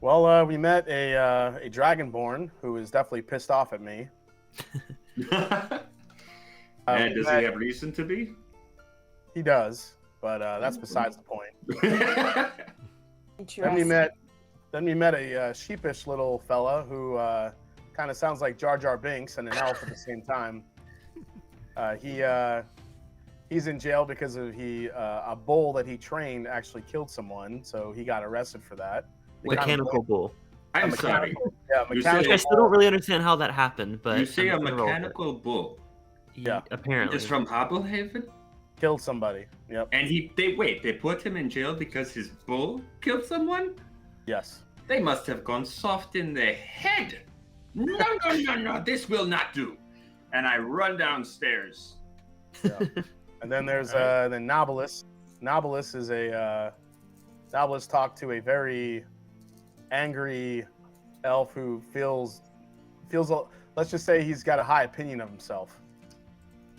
Well, we met a Dragonborn who is definitely pissed off at me. And does he have reason to be? He does, but that's besides the point. Interesting. Then we met a sheepish little fella who kind of sounds like Jar Jar Binks and an elf at the same time. He's in jail because of a bull that he trained actually killed someone, so he got arrested for that. Mechanical bull. I'm sorry. Yeah, mechanical. I still don't really understand how that happened, but You say a mechanical bull. Yeah. Apparently. It's from Hobblehaven? Killed somebody. Yep. And they put him in jail because his bull killed someone? Yes. They must have gone soft in the head. No, this will not do. And I run downstairs. Yeah. And then there's the Novelist. Novelist is Novelist talked to a very angry elf who feels let's just say he's got a high opinion of himself.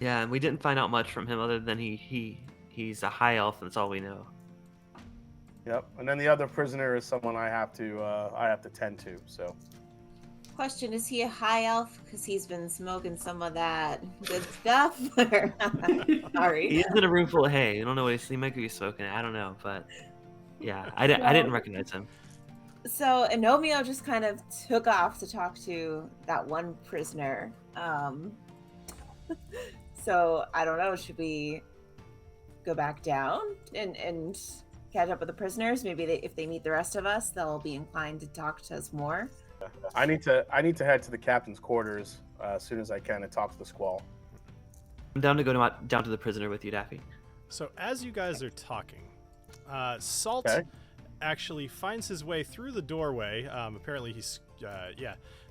Yeah, and we didn't find out much from him other than he's a high elf, and that's all we know. Yep. And then the other prisoner is someone I have to tend to. So. Question: is he a high elf because he's been smoking some of that good stuff? Sorry. He is in a room full of hay. I don't know what he might be smoking. I don't know, but yeah, I didn't recognize him. So Anomia just kind of took off to talk to that one prisoner. So I don't know. Should we go back down and catch up with the prisoners? Maybe if they meet the rest of us, they'll be inclined to talk to us more. I need to head to the captain's quarters as soon as I can and talk to the Squall. I'm down to go down to the prisoner with you, Daffy. So as you guys are talking, Salt actually finds his way through the doorway. Apparently he's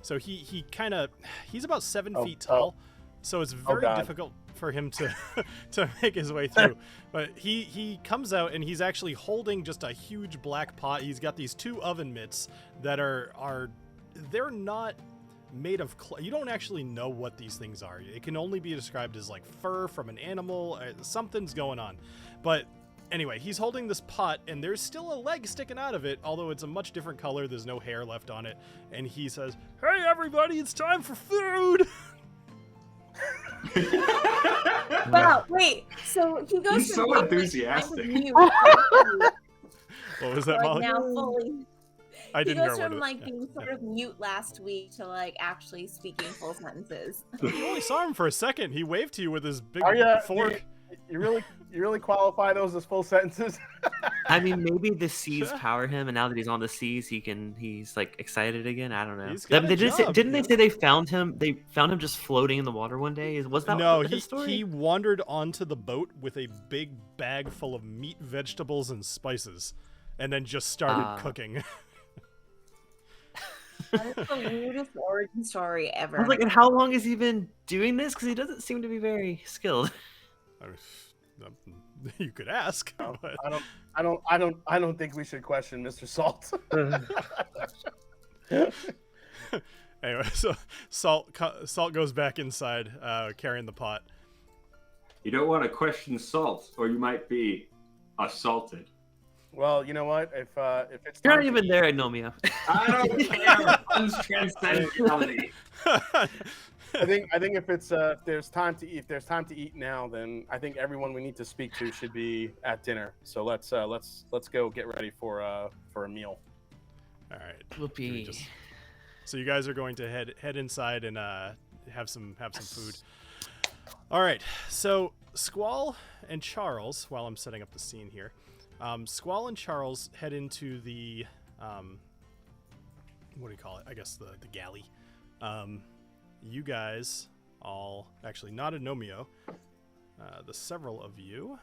So he's about 7 feet tall. So it's very difficult for him to make his way through. But he comes out and he's actually holding just a huge black pot. He's got these 2 oven mitts that they're not made of you don't actually know what these things are. It can only be described as like fur from an animal. Something's going on. But anyway, he's holding this pot and there's still a leg sticking out of it, although it's a much different color. There's no hair left on it. And he says, "Hey everybody, it's time for food." Wow, wait. So he goes He's so enthusiastic. What was that, Molly? Now fully. I He didn't goes hear from what being sort of mute last week to actually speaking full sentences. You only saw him for a second. He waved to you with his big fork. You really qualify those as full sentences? I mean, maybe the seas power him, and now that he's on the seas, he's like excited again. I don't know. He's got a job, Didn't they say they found him? They found him just floating in the water one day. Was that his story? He wandered onto the boat with a big bag full of meat, vegetables, and spices, and then just started cooking. That is the weirdest origin story ever. I was like, and how long has he been doing this? Because he doesn't seem to be very skilled. I mean, you could ask. No, But... I don't think we should question Mr. Salt. Anyway, so Salt goes back inside, carrying the pot. You don't want to question Salt, or you might be assaulted. Well, you know what? If it's You're time not even there, Anomia. I don't care. Fun's transcendentality. I think if there's time to eat now, then I think everyone we need to speak to should be at dinner. So let's go get ready for a meal. All right. Whoopee. So you guys are going to head inside and have some food. All right. So Squall and Charles, while I'm setting up the scene here, Squall and Charles head into the what do you call it? I guess the galley. You guys all, actually not Agnomeio, the several of you.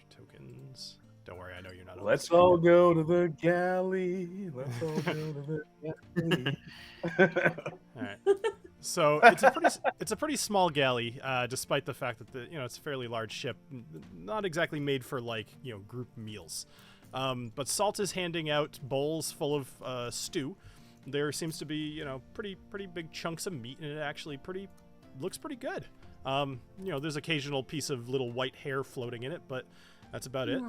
Tokens. Don't worry, I know you're not. Let's all go to the galley. Let's all go to the galley. All right. So it's a pretty small galley, despite the fact that it's a fairly large ship, not exactly made for group meals. But Salt is handing out bowls full of stew. There seems to be pretty big chunks of meat, and it actually looks pretty good. There's occasional piece of little white hair floating in it, but that's about it.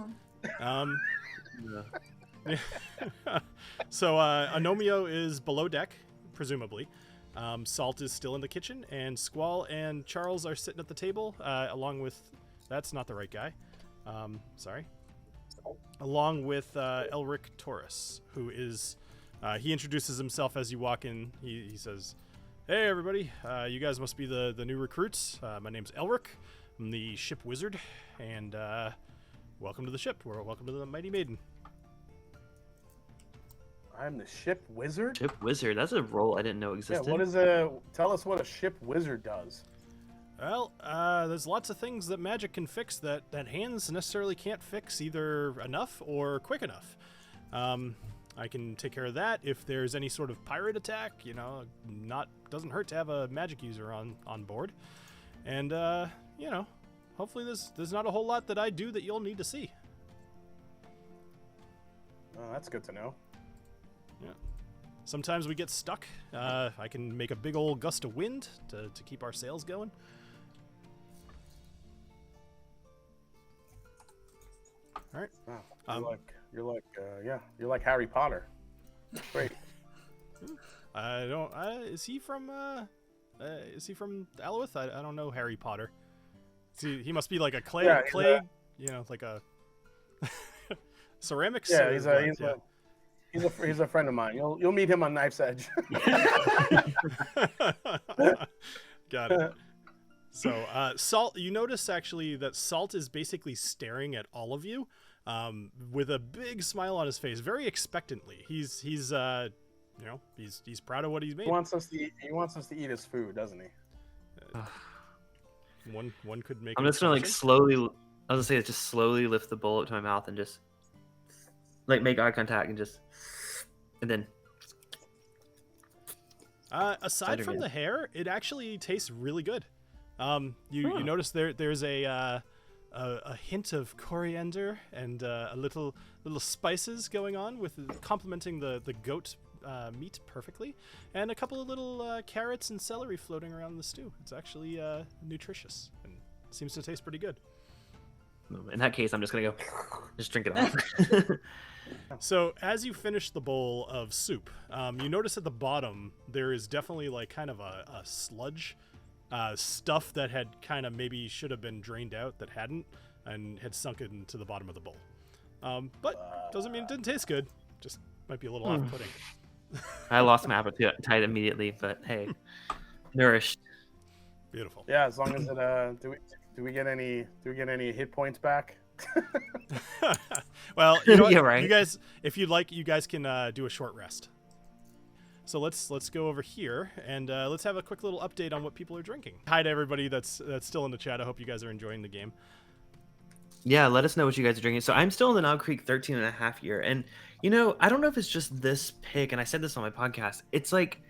So Anomio is below deck, presumably. Salt is still in the kitchen, and Squall and Charles are sitting at the table, along with... That's not the right guy. Sorry. Along with Elric Taurus, who is... he introduces himself as you walk in. He says, "Hey, everybody. You guys must be the new recruits. My name's Elric. I'm the ship wizard, and welcome to the ship. Welcome to the Mighty Maiden." I'm the ship wizard? Ship wizard. That's a role I didn't know existed. Yeah, tell us what a ship wizard does. Well, there's lots of things that magic can fix that hands necessarily can't fix either enough or quick enough. I can take care of that if there's any sort of pirate attack. Doesn't hurt to have a magic user on board. And hopefully there's not a whole lot that I do that you'll need to see. Oh, that's good to know. Yeah. Sometimes we get stuck. I can make a big old gust of wind to keep our sails going. All right. Wow. You're like Harry Potter. Great. I don't. Is he from Alouette? I don't know Harry Potter. He must be like a clay, like a ceramics. Yeah, he's a friend of mine. You'll meet him on Knife's Edge. Got it. So, Salt, you notice actually that Salt is basically staring at all of you, with a big smile on his face, very expectantly. He's proud of what he's made. He wants us to eat his food, doesn't he? One could make. I'm an just gonna like assumption. slowly. I was gonna say just slowly lift the bowl up to my mouth and just like make eye contact and then. Aside from the hair, it actually tastes really good. You notice there's a hint of coriander and a little spices going on with complementing the goat meat perfectly, and a couple of little carrots and celery floating around the stew. It's actually nutritious and seems to taste pretty good. In that case, I'm just gonna go just drink it off. So as you finish the bowl of soup, you notice at the bottom there is definitely like kind of a sludge stuff that had kind of maybe should have been drained out that hadn't and had sunk into the bottom of the bowl. But doesn't mean it didn't taste good. Just might be a little off-putting. I lost my appetite immediately, but hey, nourished. Beautiful. Yeah, as long as it do we get any hit points back? Well, you know what? Yeah, right. You guys, if you'd like, you guys can do a short rest. So let's go over here and let's have a quick little update on what people are drinking. Hi to everybody that's still in the chat. I hope you guys are enjoying the game. Yeah, let us know what you guys are drinking. So I'm still in the Knob Creek 13 and a half year. And, you know, I don't know if it's just this pick, and I said this on my podcast. It's like,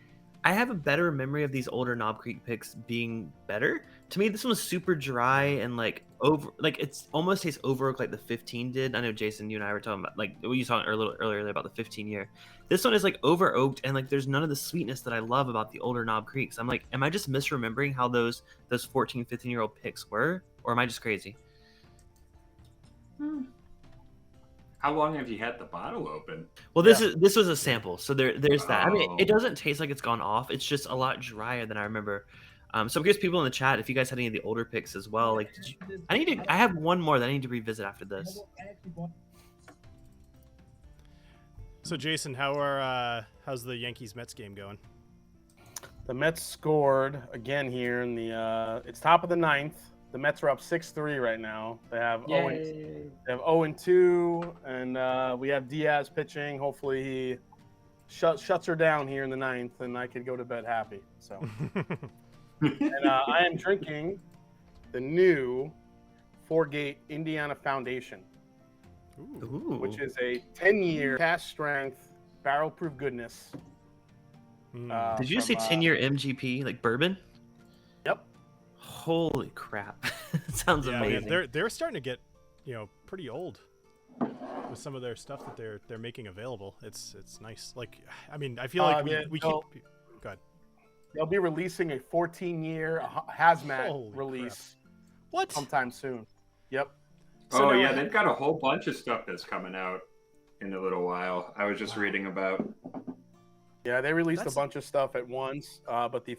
I have a better memory of these older Knob Creek picks being better. To me, this one was super dry and it's almost tastes over oak like the 15 did. I know, Jason, you and I were talking about, like, we were talking a little earlier about the 15 year. This one is like over oaked and like there's none of the sweetness that I love about the older Knob Creeks. I'm like, am I just misremembering how those 14, 15-year-old picks were? Or am I just crazy? How long have you had the bottle open? Well, this was a sample, so there's that. I mean, it Oh. doesn't taste like it's gone off. It's just a lot drier than I remember. So I'm curious, people in the chat, if you guys had any of the older picks as well. Like, I have one more that I need to revisit after this. So Jason, how's the Yankees-Mets game going? The Mets scored again here in the it's top of the ninth. The Mets are up 6-3 right now. They have 0-2, and we have Diaz pitching. Hopefully he shuts her down here in the ninth, and I could go to bed happy. So, and I am drinking the new Four-Gate Indiana Foundation, Ooh. which is a 10-year cask strength barrel-proof goodness. Did you say 10-year MGP, like bourbon? Yep. Holy crap. Sounds Yeah, amazing. man, they're starting to get, pretty old with some of their stuff that they're making available. It's nice. Like, I mean, I feel like we keep. Go ahead. They'll be releasing a 14-year hazmat Holy release What? sometime soon. Yep. So Oh now- yeah, they've got a whole bunch of stuff that's coming out in a little while. I was just reading about. Yeah, they released That's- a bunch of stuff at once, but the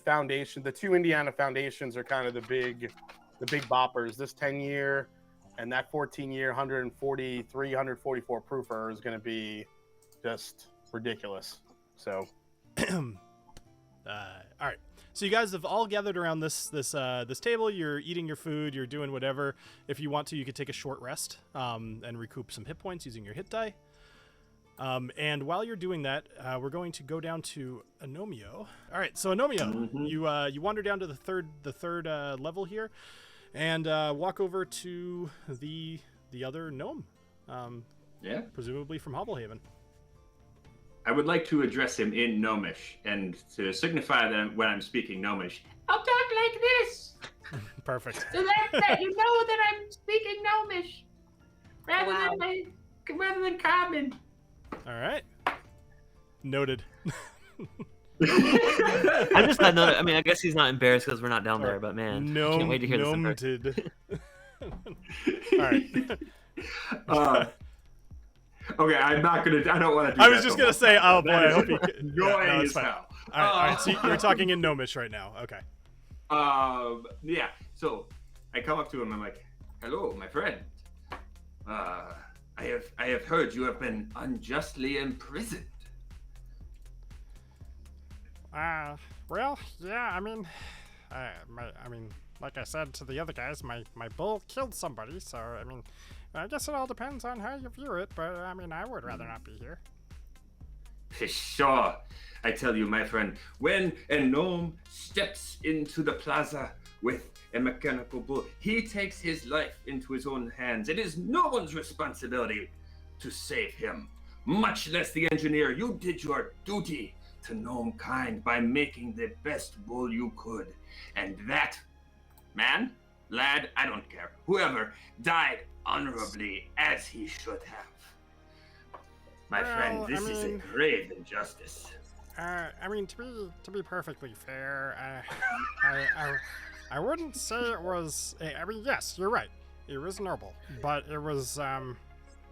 two Indiana foundations are kind of the big boppers. This 10-year and that 14-year 143, 144 proofer is going to be just ridiculous. So, all right. So you guys have all gathered around this table. You're eating your food. You're doing whatever. If you want to, you could take a short rest and recoup some hit points using your hit die. And while you're doing that, we're going to go down to Anomio. All right, so Anomio, you wander down to the third level here, and walk over to the other gnome. Yeah. Presumably from Hobblehaven. I would like to address him in Gnomish, and to signify that when I'm speaking Gnomish, I'll talk like this, Perfect. so that you know that I'm speaking Gnomish, rather than common. All right. Noted. I just had I mean, I guess he's not embarrassed because we're not down there, but man, I can't wait to hear this in person. All right. Okay, I don't want to do I was that just no going more. to say, oh boy, That I is hope you... annoying no, it's as fine. hell. All right, so you're talking in Gnomish right now. Okay. Yeah, so I come up to him, I'm like, hello, my friend. I have heard you have been unjustly imprisoned. Well, yeah, I mean, like I said to the other guys, my bull killed somebody, so, I mean, I guess it all depends on how you view it, but, I mean, I would rather not be here. Sure. I tell you, my friend, when a gnome steps into the plaza, with a mechanical bull. He takes his life into his own hands. It is no one's responsibility to save him, much less the engineer. You did your duty to gnome kind by making the best bull you could. And that man, lad, I don't care, whoever, died honorably as he should have. My friend, this is a grave injustice. I mean, to be perfectly fair, I wouldn't say it was. I mean, yes, you're right. It was noble, but it was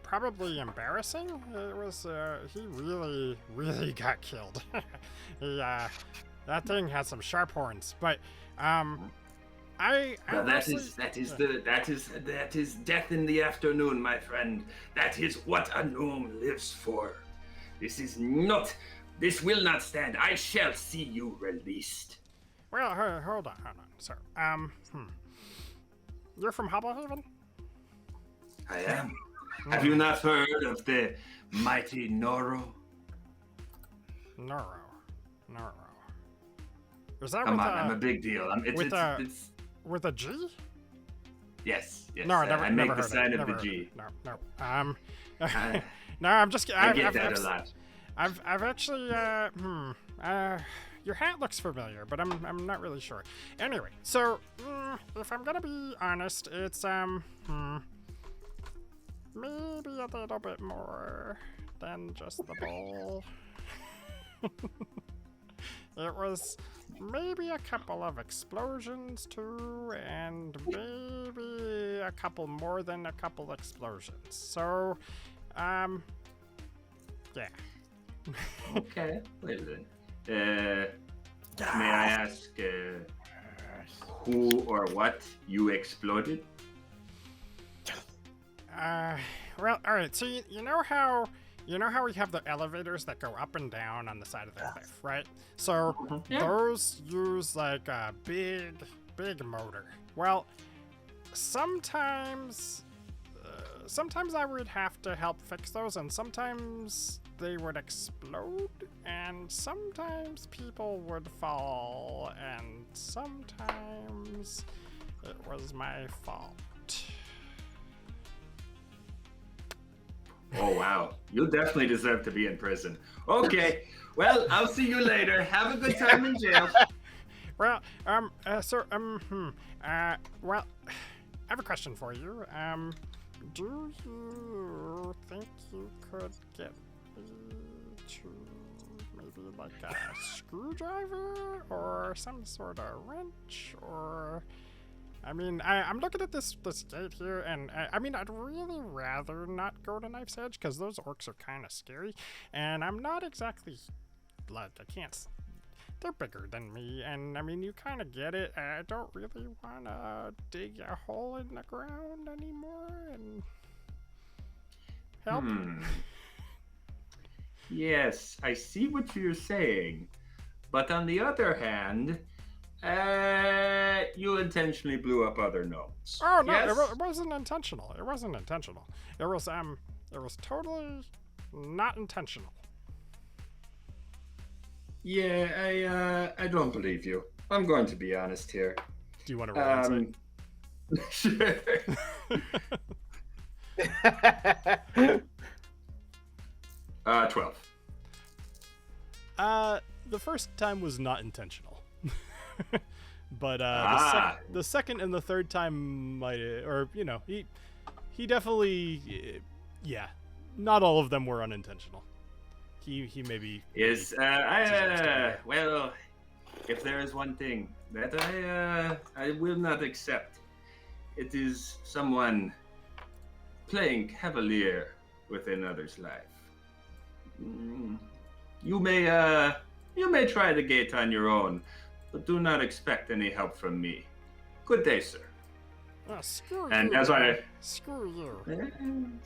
probably embarrassing. It was. He really got killed. That thing had some sharp horns, but that is death in the afternoon, my friend. That is what a gnome lives for. This will not stand. I shall see you released. Well, hold on, sir. You're from Hobblehaven? I am. Have you not heard of the mighty Noro? Noro. Is that Come on, I'm a big deal. It's with a G? Yes. No, I make the heard sign it. of the Never G. No. No, I'm just kidding. I get that a lot. I've actually, your hat looks familiar, but I'm not really sure. Anyway, so, if I'm gonna be honest, it's, maybe a little bit more than just the bowl. It was maybe a couple of explosions too, and maybe a couple more than a couple explosions. So, yeah. Okay, wait a minute. May I ask who or what you exploded? Well, all right. So you know how we have the elevators that go up and down on the side of the cliff, right? So those use like a big motor. Well, sometimes I would have to help fix those, and sometimes they would explode, and sometimes people would fall, and sometimes it was my fault. Oh, wow. You definitely deserve to be in prison. Okay, well, I'll see you later. Have a good time in jail. Well, sir, well, I have a question for you. Do you think you could get me to maybe like a screwdriver or some sort of wrench, or I mean, I'm looking at this gate here, and I mean, I'd really rather not go to Knife's Edge because those orcs are kind of scary, and I'm not exactly like they're bigger than me, and I mean, you kind of get it. I don't really want to dig a hole in the ground anymore and help. Yes, I see what you're saying, but on the other hand, you intentionally blew up other gnomes. Oh no, yes? it wasn't intentional. It wasn't intentional. It was totally not intentional. Yeah, I don't believe you. I'm going to be honest here. Do you want to roll insight? Sure. 12. The first time was not intentional. But the second and the third time might, or you know, he definitely, yeah, not all of them were unintentional. He maybe. Yes, well, if there is one thing that I will not accept, it is someone playing cavalier with another's life. You may try the gate on your own, but do not expect any help from me. Good day, sir. Screw and you. as I Screw you. and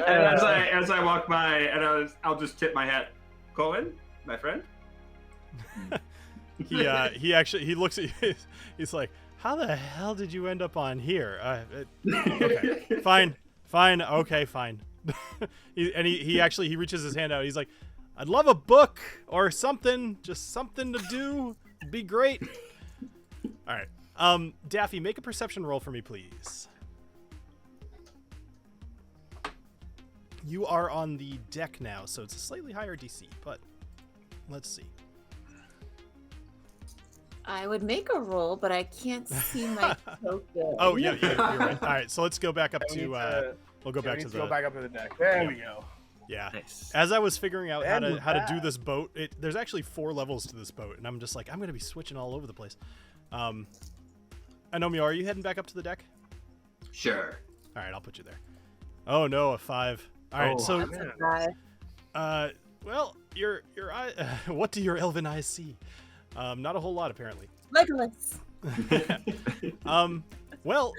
as I walk by, and I'll just tip my hat. Cohen, my friend. he looks at you. He's like, how the hell did you end up on here? Okay, fine. Okay, fine. He reaches his hand out. He's like, I'd love a book or something, just something to do. It'd be great. All right. Daffy, make a perception roll for me, please. You are on the deck now, so it's a slightly higher DC, but let's see. I would make a roll, but I can't see my token. Oh, yeah, you're right. All right, so let's go back up to, we'll go back to go back up to the deck. There we go. Yeah. Nice. As I was figuring out how to do this boat, there's actually 4 levels to this boat, and I'm just like, I'm going to be switching all over the place. Anomia, are you heading back up to the deck? Sure. All right, I'll put you there. Oh, no, a 5. All right, so, well, your eye, what do your elven eyes see? Not a whole lot, apparently. Legolas. Well,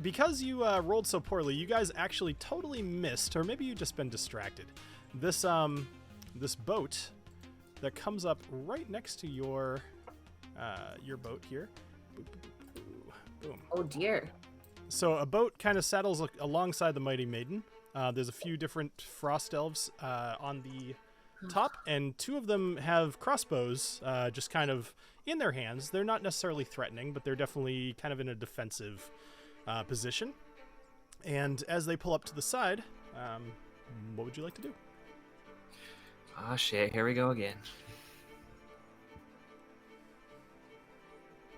because you rolled so poorly, you guys actually totally missed, or maybe you've just been distracted. This boat that comes up right next to your boat here. Boop, boop, boop, boom. Oh dear. So a boat kind of saddles alongside the Mighty Maiden. There's a few different frost elves on the top, and 2 of them have crossbows just kind of in their hands. They're not necessarily threatening, but they're definitely kind of in a defensive position. And as they pull up to the side, what would you like to do? Oh shit, here we go again.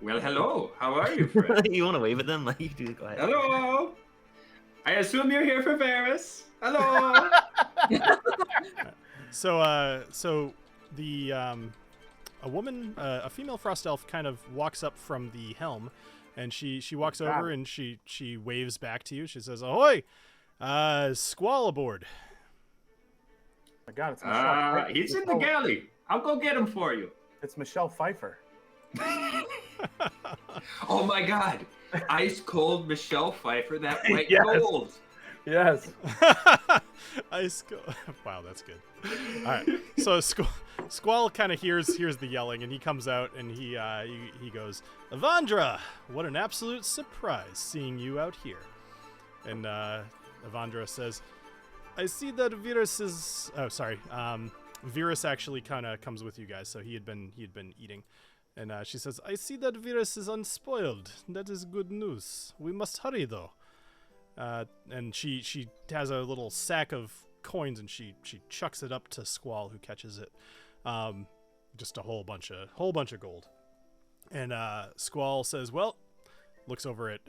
Well, hello. How are you, friend? You want to wave at them? Like, you do. Go ahead. Hello. I assume you're here for Varys. Hello. So the a female frost elf kind of walks up from the helm, and she walks over and she waves back to you. She says, "Ahoy, Squall aboard." My God, it's Michelle. He's in the galley. I'll go get him for you. It's Michelle Pfeiffer. Oh my God, ice cold Michelle Pfeiffer, that white Yes. gold. Yes. Wow, that's good. All right, so Squall kind of hears the yelling, and he comes out and he goes, "Avandra, what an absolute surprise seeing you out here." And Avandra says, "I see that Virus is." Oh, sorry. Virus actually kind of comes with you guys, so he had been eating. And she says, "I see that Virus is unspoiled. That is good news. We must hurry, though." And she has a little sack of coins, and she chucks it up to Squall, who catches it. Just a whole bunch of gold. And Squall says, "Well," looks over at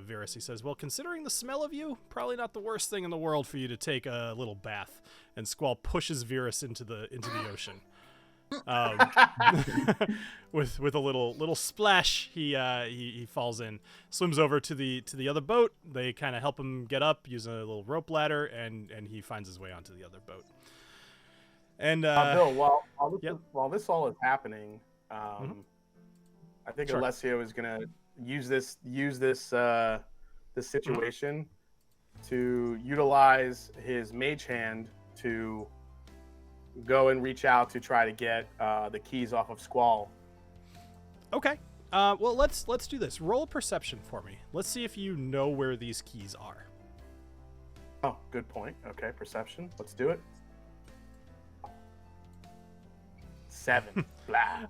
Virus. He says, "Well, considering the smell of you, probably not the worst thing in the world for you to take a little bath." And Squall pushes Virus into the ocean. With a little splash, he falls in, swims over to the other boat. They kind of help him get up using a little rope ladder, and he finds his way onto the other boat. And Bill, yep. while this all is happening, Mm-hmm. I think Sure. Alessio is gonna use this situation to utilize his mage hand to go and reach out to try to get the keys off of Squall. Okay. Well, let's do this. Roll perception for me. Let's see if you know where these keys are. Oh, good point. Okay, perception. Let's do it. 7. Blah.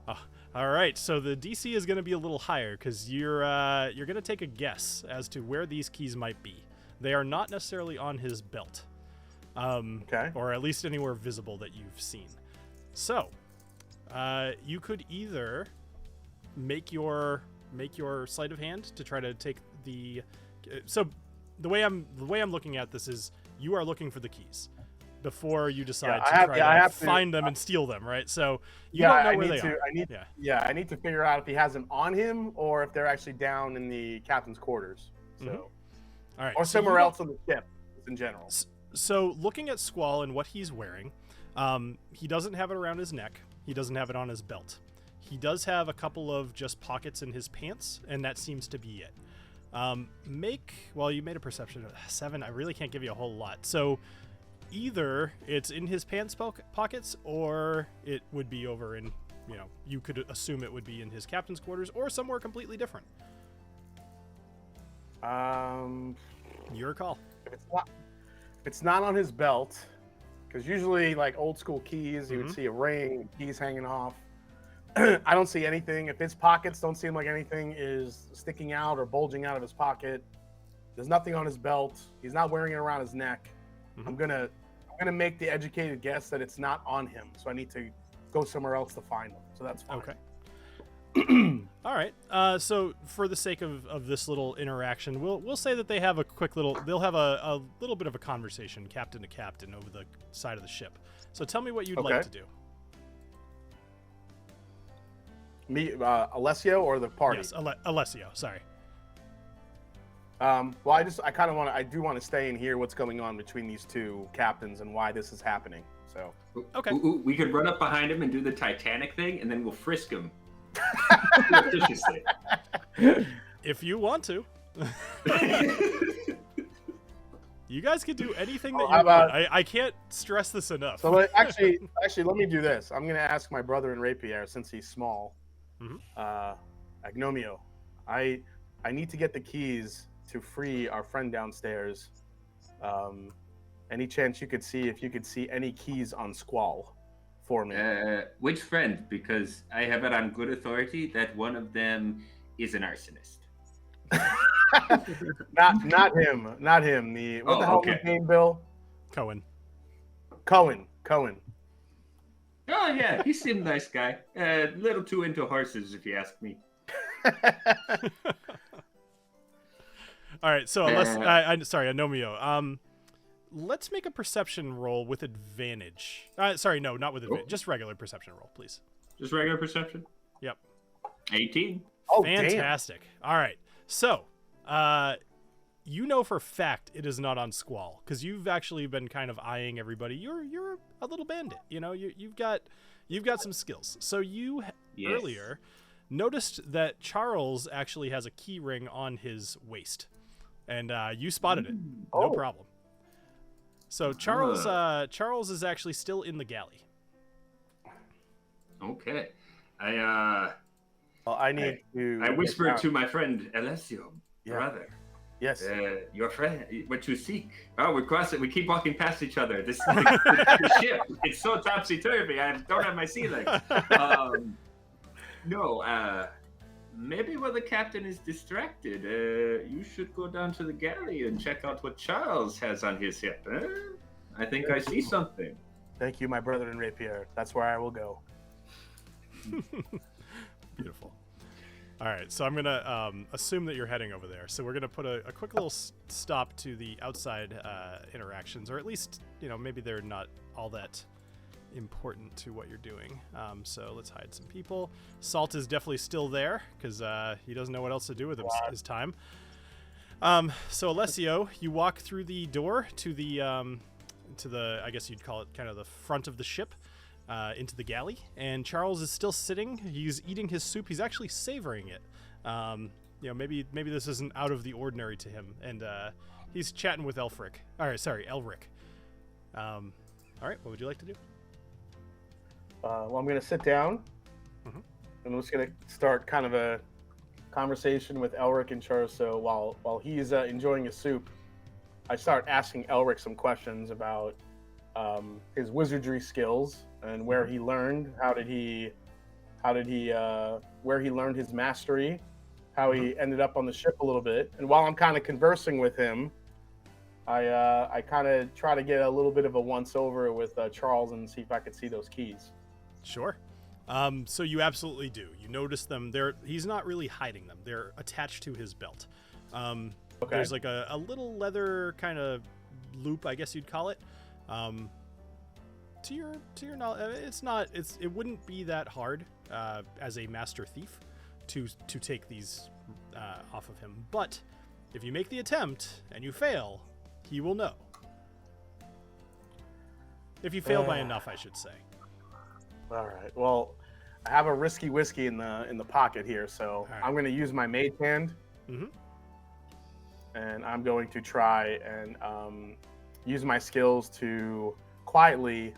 All right. So the DC is going to be a little higher because you're going to take a guess as to where these keys might be. They are not necessarily on his belt. Okay. Or at least anywhere visible that you've seen. So, you could either make your sleight of hand to try to take the. So, the way I'm looking at this is you are looking for the keys before you decide to find them and steal them, right? So you don't know where they are. I need to figure out if he has them on him or if they're actually down in the captain's quarters. So, all right, or somewhere else on the ship, in general. So looking at Squall and what he's wearing, he doesn't have it around his neck. He doesn't have it on his belt. He does have a couple of just pockets in his pants, and that seems to be it. You made a perception of 7. I really can't give you a whole lot. So either it's in his pants pockets, or it would be over in, you could assume it would be in his captain's quarters, or somewhere completely different. Your call. If it's not on his belt, Because usually, like old school keys, you would see a ring, keys hanging off. I don't see anything. If his pockets don't seem like anything is sticking out or bulging out of his pocket, there's nothing on his belt. He's not wearing it around his neck. I'm gonna make the educated guess that it's not on him. So I need to go somewhere else to find him. So that's fine. Okay. All right. So for the sake of this little interaction, we'll say that they have they'll have a little bit of a conversation, captain to captain, over the side of the ship. So tell me what you'd like to do. Me, Alessio, or the party? Yes, Alessio. Sorry. Well, I do want to stay and hear what's going on between these two captains and why this is happening. So. Okay. We could run up behind him and do the Titanic thing, and then we'll frisk him. If you want to. You guys can do anything that you want. I can't stress this enough. So actually, let me do this. I'm going to ask my brother in Rapier, since he's small. Agnomeio, I need to get the keys to free our friend downstairs. Any chance you could see any keys on Squall for me? Which friend? Because I have it on good authority that one of them is an arsonist. not him. What the hell was his name, Bill? Cohen. Oh yeah, he seemed nice guy. A little too into horses, if you ask me. All right, so Anomio. Let's make a perception roll with advantage. Sorry, no, not with advantage. Just regular perception roll, please. Just regular perception? Yep. 18. Oh, fantastic. Damn. All right. So, you know for a fact it is not on Squall, because you've actually been kind of eyeing everybody. You're a little bandit, you know. You've got some skills. So you earlier noticed that Charles actually has a key ring on his waist, and you spotted it. No problem. So Charles is actually still in the galley. Okay. I whispered to my friend Alessio, brother. Yes. Your friend, what you seek? Oh, we keep walking past each other. The ship, it's so topsy-turvy. I don't have my sea legs. Maybe while the captain is distracted, you should go down to the galley and check out what Charles has on his hip. I think I see something. Thank you, my brother in Rapier. That's where I will go. Beautiful. All right, so I'm going to assume that you're heading over there. So we're going to put a quick little stop to the outside interactions, or at least, maybe they're not all that important to what you're doing. So let's hide some people. Salt is definitely still there because he doesn't know what else to do with his time. So Alessio, you walk through the door to the I guess you'd call it kind of the front of the ship. Into the galley, and Charles is still sitting. He's eating his soup. He's actually savoring it. Maybe this isn't out of the ordinary to him, and he's chatting with Elric. Elric. All right, what would you like to do? Well, I'm going to sit down, and I'm just going to start kind of a conversation with Elric and Charles. So while he's enjoying his soup, I start asking Elric some questions about his wizardry skills and where he learned, where he learned his mastery, how he ended up on the ship a little bit. And while I'm kind of conversing with him, I kind of try to get a little bit of a once over with Charles and see if I could see those keys. Sure. So you absolutely do. You notice them. He's not really hiding them. They're attached to his belt. There's like a little leather kind of loop, I guess you'd call it. To your knowledge, it wouldn't be that hard as a master thief to take these off of him. But if you make the attempt and you fail, he will know. If you fail by enough, I should say. All right. Well, I have a risky whiskey in the pocket here, so I'm going to use my maid's hand, and I'm going to try and use my skills to quietly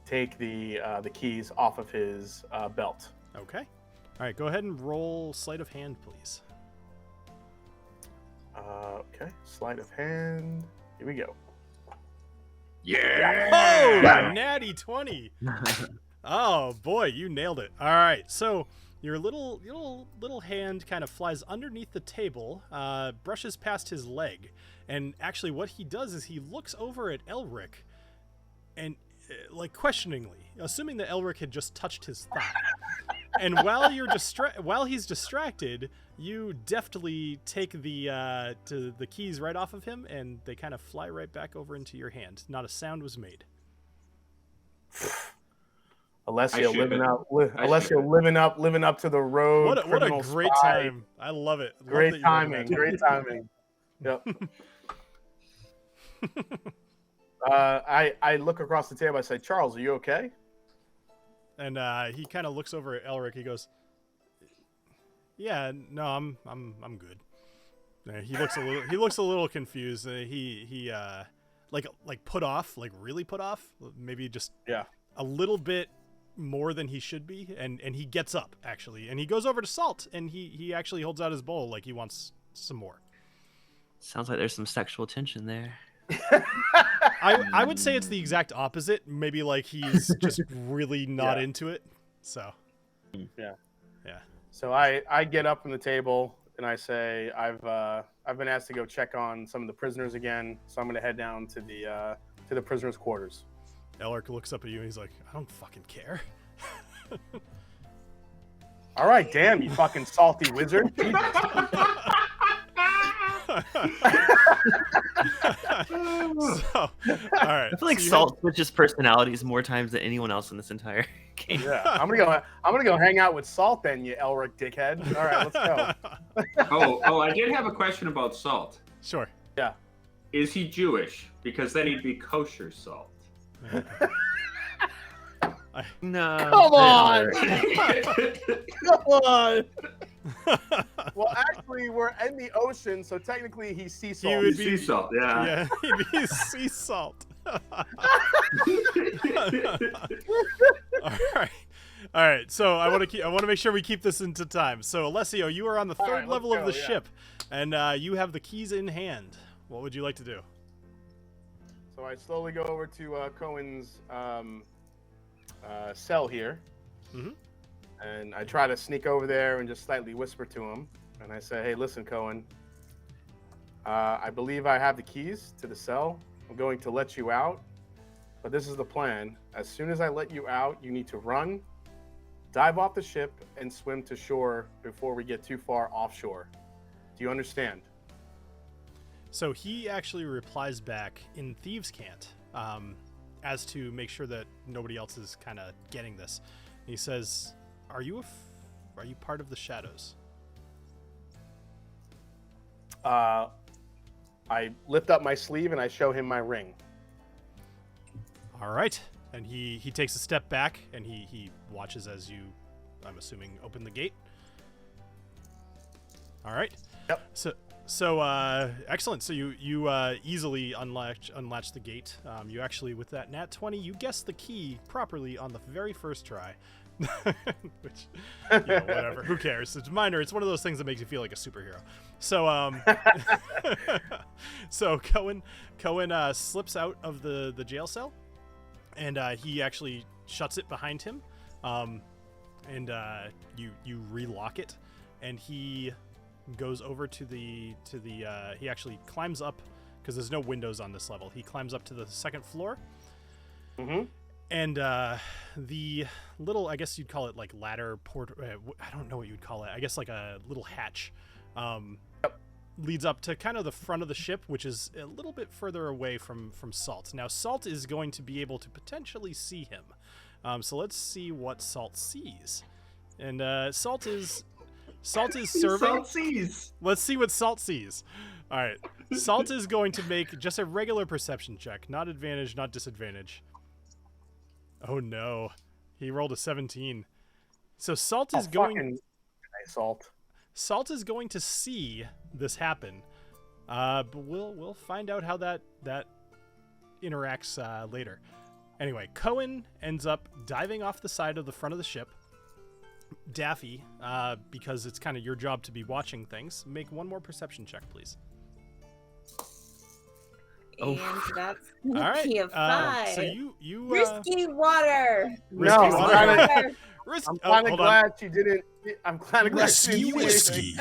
take the keys off of his belt. Okay. All right. Go ahead and roll sleight of hand, please. Okay. Sleight of hand. Here we go. Yeah. Oh, Yeah. natty 20. Oh boy, you nailed it. All right, so your little hand kind of flies underneath the table, brushes past his leg, and actually what he does is he looks over at Elric and like questioningly, assuming that Elric had just touched his thigh. And while he's distracted, you deftly take the keys right off of him, and they kind of fly right back over into your hand. Not a sound was made. Alessio living up to the road. What a criminal great spy. time! I love it. Love that Great you timing. recommend it. Great timing. Yep. I look across the table. I say, Charles, are you okay? And he kind of looks over at Elric. He goes, "Yeah, no, I'm good." He looks a little confused. He like put off, like really put off. Maybe just a little bit more than he should be. And he gets up actually, and he goes over to Salt, and he actually holds out his bowl like he wants some more. Sounds like there's some sexual tension there. I would say it's the exact opposite. Maybe like he's just really not into it. So yeah. So I get up from the table and I say I've been asked to go check on some of the prisoners again, so I'm gonna head down to the prisoners' quarters. Elric looks up at you and he's like, "I don't fucking care." All right, damn, you fucking salty wizard. So, all right. I feel like so Salt switches personalities more times than anyone else in this entire game. Yeah, I'm gonna go hang out with Salt then, you Elric dickhead. All right, let's go. Oh, I did have a question about Salt. Sure. Yeah. Is he Jewish? Because then he'd be kosher Salt. No. Come on. Come on. Well, actually, we're in the ocean, so technically he's sea salt. He would Sea salt, yeah. Yeah, he'd be sea salt. All right. So I want to make sure we keep this into time. So Alessio, you are on the third level of the ship, and you have the keys in hand. What would you like to do? So I slowly go over to Cohen's cell here, and I try to sneak over there and just slightly whisper to him, and I say, "Hey, listen, Cohen. I believe I have the keys to the cell. I'm going to let you out, but this is the plan. As soon as I let you out, you need to run, dive off the ship, and swim to shore before we get too far offshore. Do you understand?" So he actually replies back in Thieves' Cant, as to make sure that nobody else is kind of getting this. He says, "Are you part of the Shadows?" I lift up my sleeve and I show him my ring. All right. And he takes a step back and he watches as you, I'm assuming, open the gate. All right. Yep. So excellent. So you easily unlatch the gate. You actually, with that nat 20, you guessed the key properly on the very first try. Which, whatever. Who cares? It's minor. It's one of those things that makes you feel like a superhero. So so Cohen slips out of the jail cell, and he actually shuts it behind him, and you relock it, and he goes over to the he actually climbs up, because there's no windows on this level. He climbs up to the second floor. And the little, I guess you'd call it like ladder port, I don't know what you'd call it, I guess like a little hatch, leads up to kind of the front of the ship, which is a little bit further away from Salt. Now Salt is going to be able to potentially see him, so let's see what Salt sees. And Salt is serving. Salt sees. Let's see what Salt sees. All right, Salt is going to make just a regular perception check, not advantage, not disadvantage. Oh no, he rolled a 17. So Salt is going. Salt. Salt is going to see this happen, but we'll find out how that interacts later. Anyway, Cohen ends up diving off the side of the front of the ship. Daffy, because it's kind of your job to be watching things, make one more perception check, please. Oh. And that's All gonna right. be a 5. So you Risky water. Risky No, water. I'm Water. Risky. I'm kind of hold on. glad she didn't. I'm kind of glad she Risky didn't whiskey.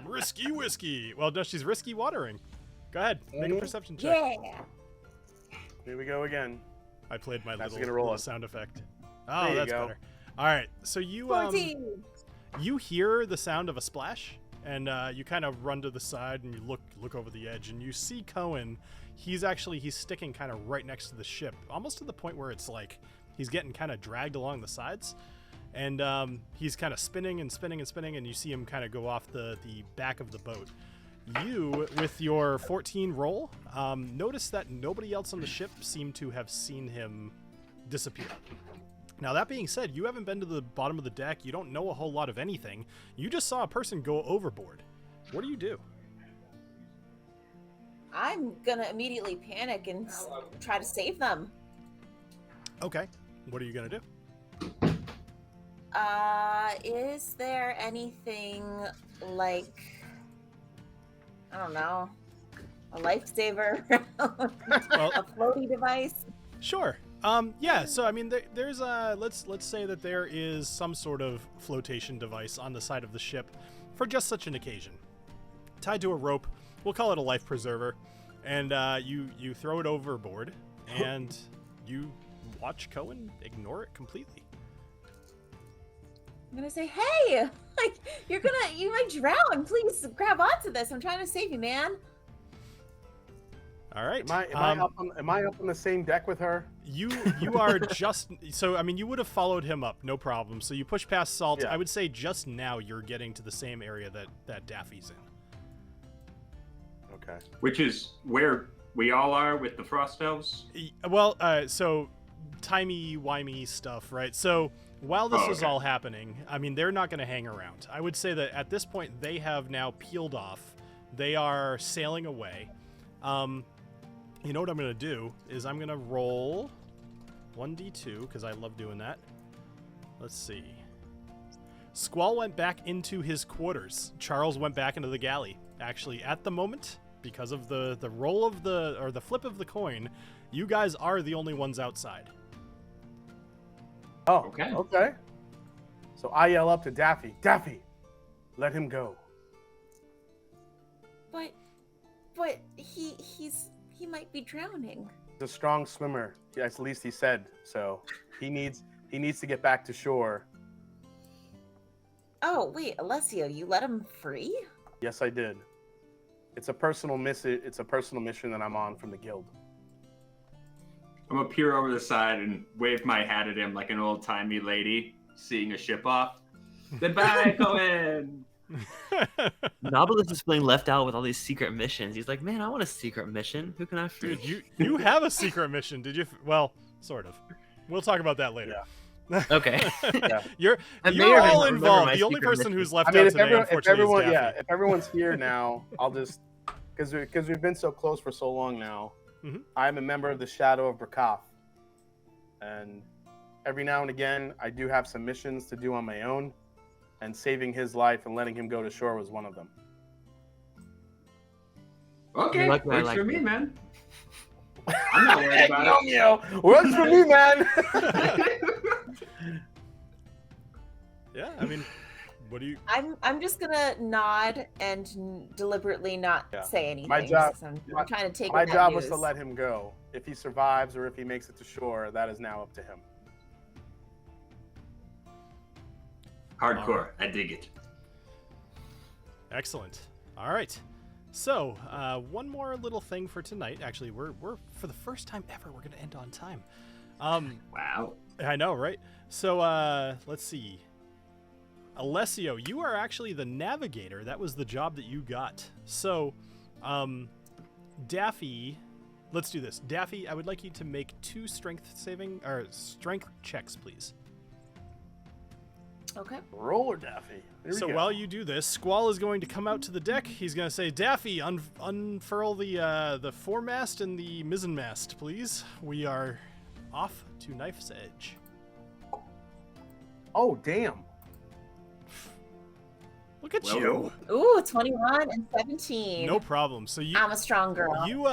Risky whiskey. Well, no, she's risky watering. Go ahead, make a Mhm. perception check. Yeah. Here we go again. I played my That's little, gonna roll little it. sound effect. There Oh, you that's go. better. All right, so you 14. you hear the sound of a splash, and you kind of run to the side and you look over the edge, and you see Cohen. He's sticking kind of right next to the ship, almost to the point where it's like he's getting kind of dragged along the sides, and he's kind of spinning and spinning and spinning, and you see him kind of go off the back of the boat. You, with your 14 roll, notice that nobody else on the ship seemed to have seen him disappear. Now, that being said, you haven't been to the bottom of the deck. You don't know a whole lot of anything. You just saw a person go overboard. What do? I'm gonna immediately panic and try to save them. Okay. What are you going to do? Is there anything like, I don't know, a lifesaver, Well, a floaty device? sure. Yeah, so I mean, there's let's say that there is some sort of flotation device on the side of the ship for just such an occasion, tied to a rope. We'll call it a life preserver, and you throw it overboard, and you watch Cohen ignore it completely. I'm gonna say, hey, like you might drown. Please grab onto this. I'm trying to save you, man. All right. Am I up on the same deck with her? You are just so. I mean, you would have followed him up, no problem. So you push past Salt. Yeah. I would say just now you're getting to the same area that Daffy's in. Okay. Which is where we all are with the Frost Elves. Well, so timey-wimey stuff, right? So while this is okay. all happening, I mean, they're not going to hang around. I would say that at this point, they have now peeled off. They are sailing away. You know what I'm going to do is I'm going to roll 1d2, because I love doing that. Let's see. Squall went back into his quarters. Charles went back into the galley. Actually, at the moment, because of the roll of the flip of the coin, you guys are the only ones outside. Oh, Okay. Okay. So I yell up to Daffy, Daffy, let him go. But he might be drowning. He's a strong swimmer. Yeah, at least he said. So he needs to get back to shore. Oh wait, Alessio, you let him free? Yes, I did. It's a personal mission that I'm on from the guild. I'm gonna peer over the side and wave my hat at him like an old-timey lady seeing a ship off. Goodbye, Cohen! Novelist is feeling left out with all these secret missions. He's like, man, I want a secret mission. Who can I free? Dude, you have a secret mission, did you? Well, sort of. We'll talk about that later. Okay. Yeah. You're I may or may all not remember involved. my The only secret person mission. who's left I mean, out if, today, unfortunately, is Daffy. if everyone's here now, I'll just because we've been so close for so long now. Mhm. I'm a member of the Shadow of Brakoff, and every now and again, I do have some missions to do on my own, and saving his life and letting him go to shore was one of them. Okay, You're lucky I works like for me, it. man. I'm not worried about it. Agnomeio, works for me, man. Yeah, I mean, what do you? I'm just gonna nod and deliberately not Yeah. say anything. My job- since I'm trying to take My in that job was to news. let him go. If he survives or if he makes it to shore, that is now up to him. Hardcore. I dig it. Excellent. All right. So, one more little thing for tonight. Actually, we're for the first time ever, we're gonna end on time. Wow. I know, right? So, let's see. Alessio, you are actually the navigator. That was the job that you got. So, Daffy, let's do this. Daffy, I would like you to make 2 strength checks, please. Okay. Roller Daffy. Here we So go. while you do this, Squall is going to come out to the deck. He's going to say, Daffy, unfurl the foremast and the mizzenmast, please. We are off to Knife's Edge. Oh, damn. Look at Well, you. Ooh, 21 and 17. No problem. So I'm a strong girl. you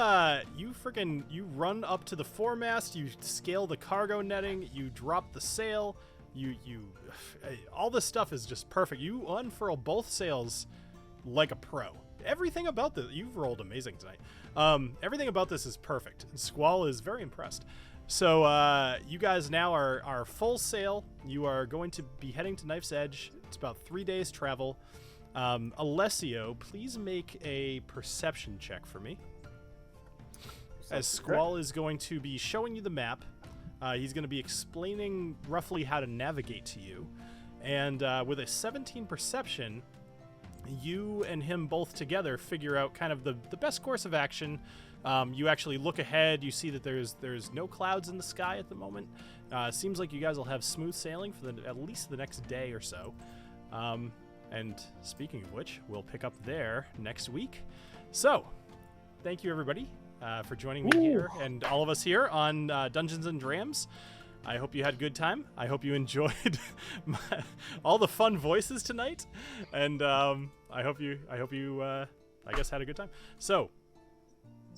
run up to the foremast, you scale the cargo netting, you drop the sail, you all this stuff is just perfect. You unfurl both sails like a pro. Everything about this, you've rolled amazing tonight. Everything about this is perfect. Squall is very impressed. So you guys now are full sail. You are going to be heading to Knife's Edge. It's about 3 days travel. Alessio, please make a perception check for me. As Squall is going to be showing you the map. He's going to be explaining roughly how to navigate to you. And with a 17 perception, you and him both together figure out kind of the best course of action. You actually look ahead. You see that there's no clouds in the sky at the moment. Seems like you guys will have smooth sailing for at least the next day or so. And speaking of which, we'll pick up there next week. So, thank you everybody for joining me here and all of us here on Dungeons and Drams. I hope you had a good time. I hope you enjoyed all the fun voices tonight, and I hope you I guess had a good time. So,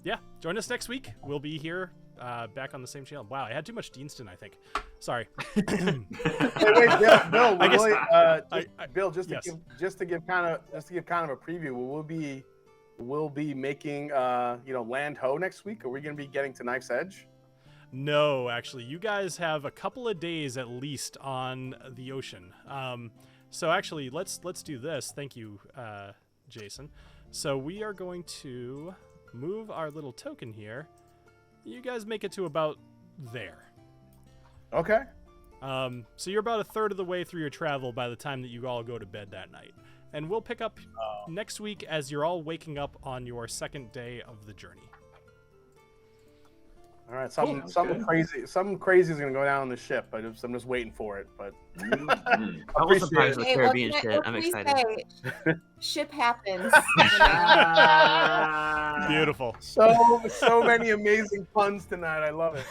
yeah, join us next week. We'll be here back on the same channel. Wow, I had too much Deanston, I think. Sorry. Wait, Bill, just to give kind of a preview, we'll be making Land Ho next week. Are we going to be getting to Knife's Edge? No, actually, you guys have a couple of days at least on the ocean. So actually, let's do this. Thank you, Jason. So we are going to move our little token here. You guys make it to about there. Okay. So you're about a third of the way through your travel by the time that you all go to bed that night. And we'll pick up next week as you're all waking up on your second day of the journey. All right, something crazy is gonna go down on the ship. I'm just waiting for it. But I was surprised with Caribbean shit. I'm excited. Ship happens. Beautiful. So many amazing puns tonight. I love it.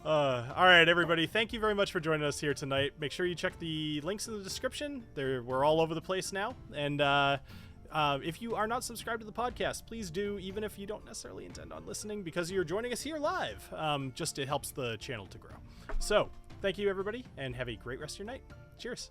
All right, everybody. Thank you very much for joining us here tonight. Make sure you check the links in the description. We're all over the place now. And if you are not subscribed to the podcast, please do, even if you don't necessarily intend on listening, because you're joining us here live. Just it helps the channel to grow. So thank you, everybody, and have a great rest of your night. Cheers.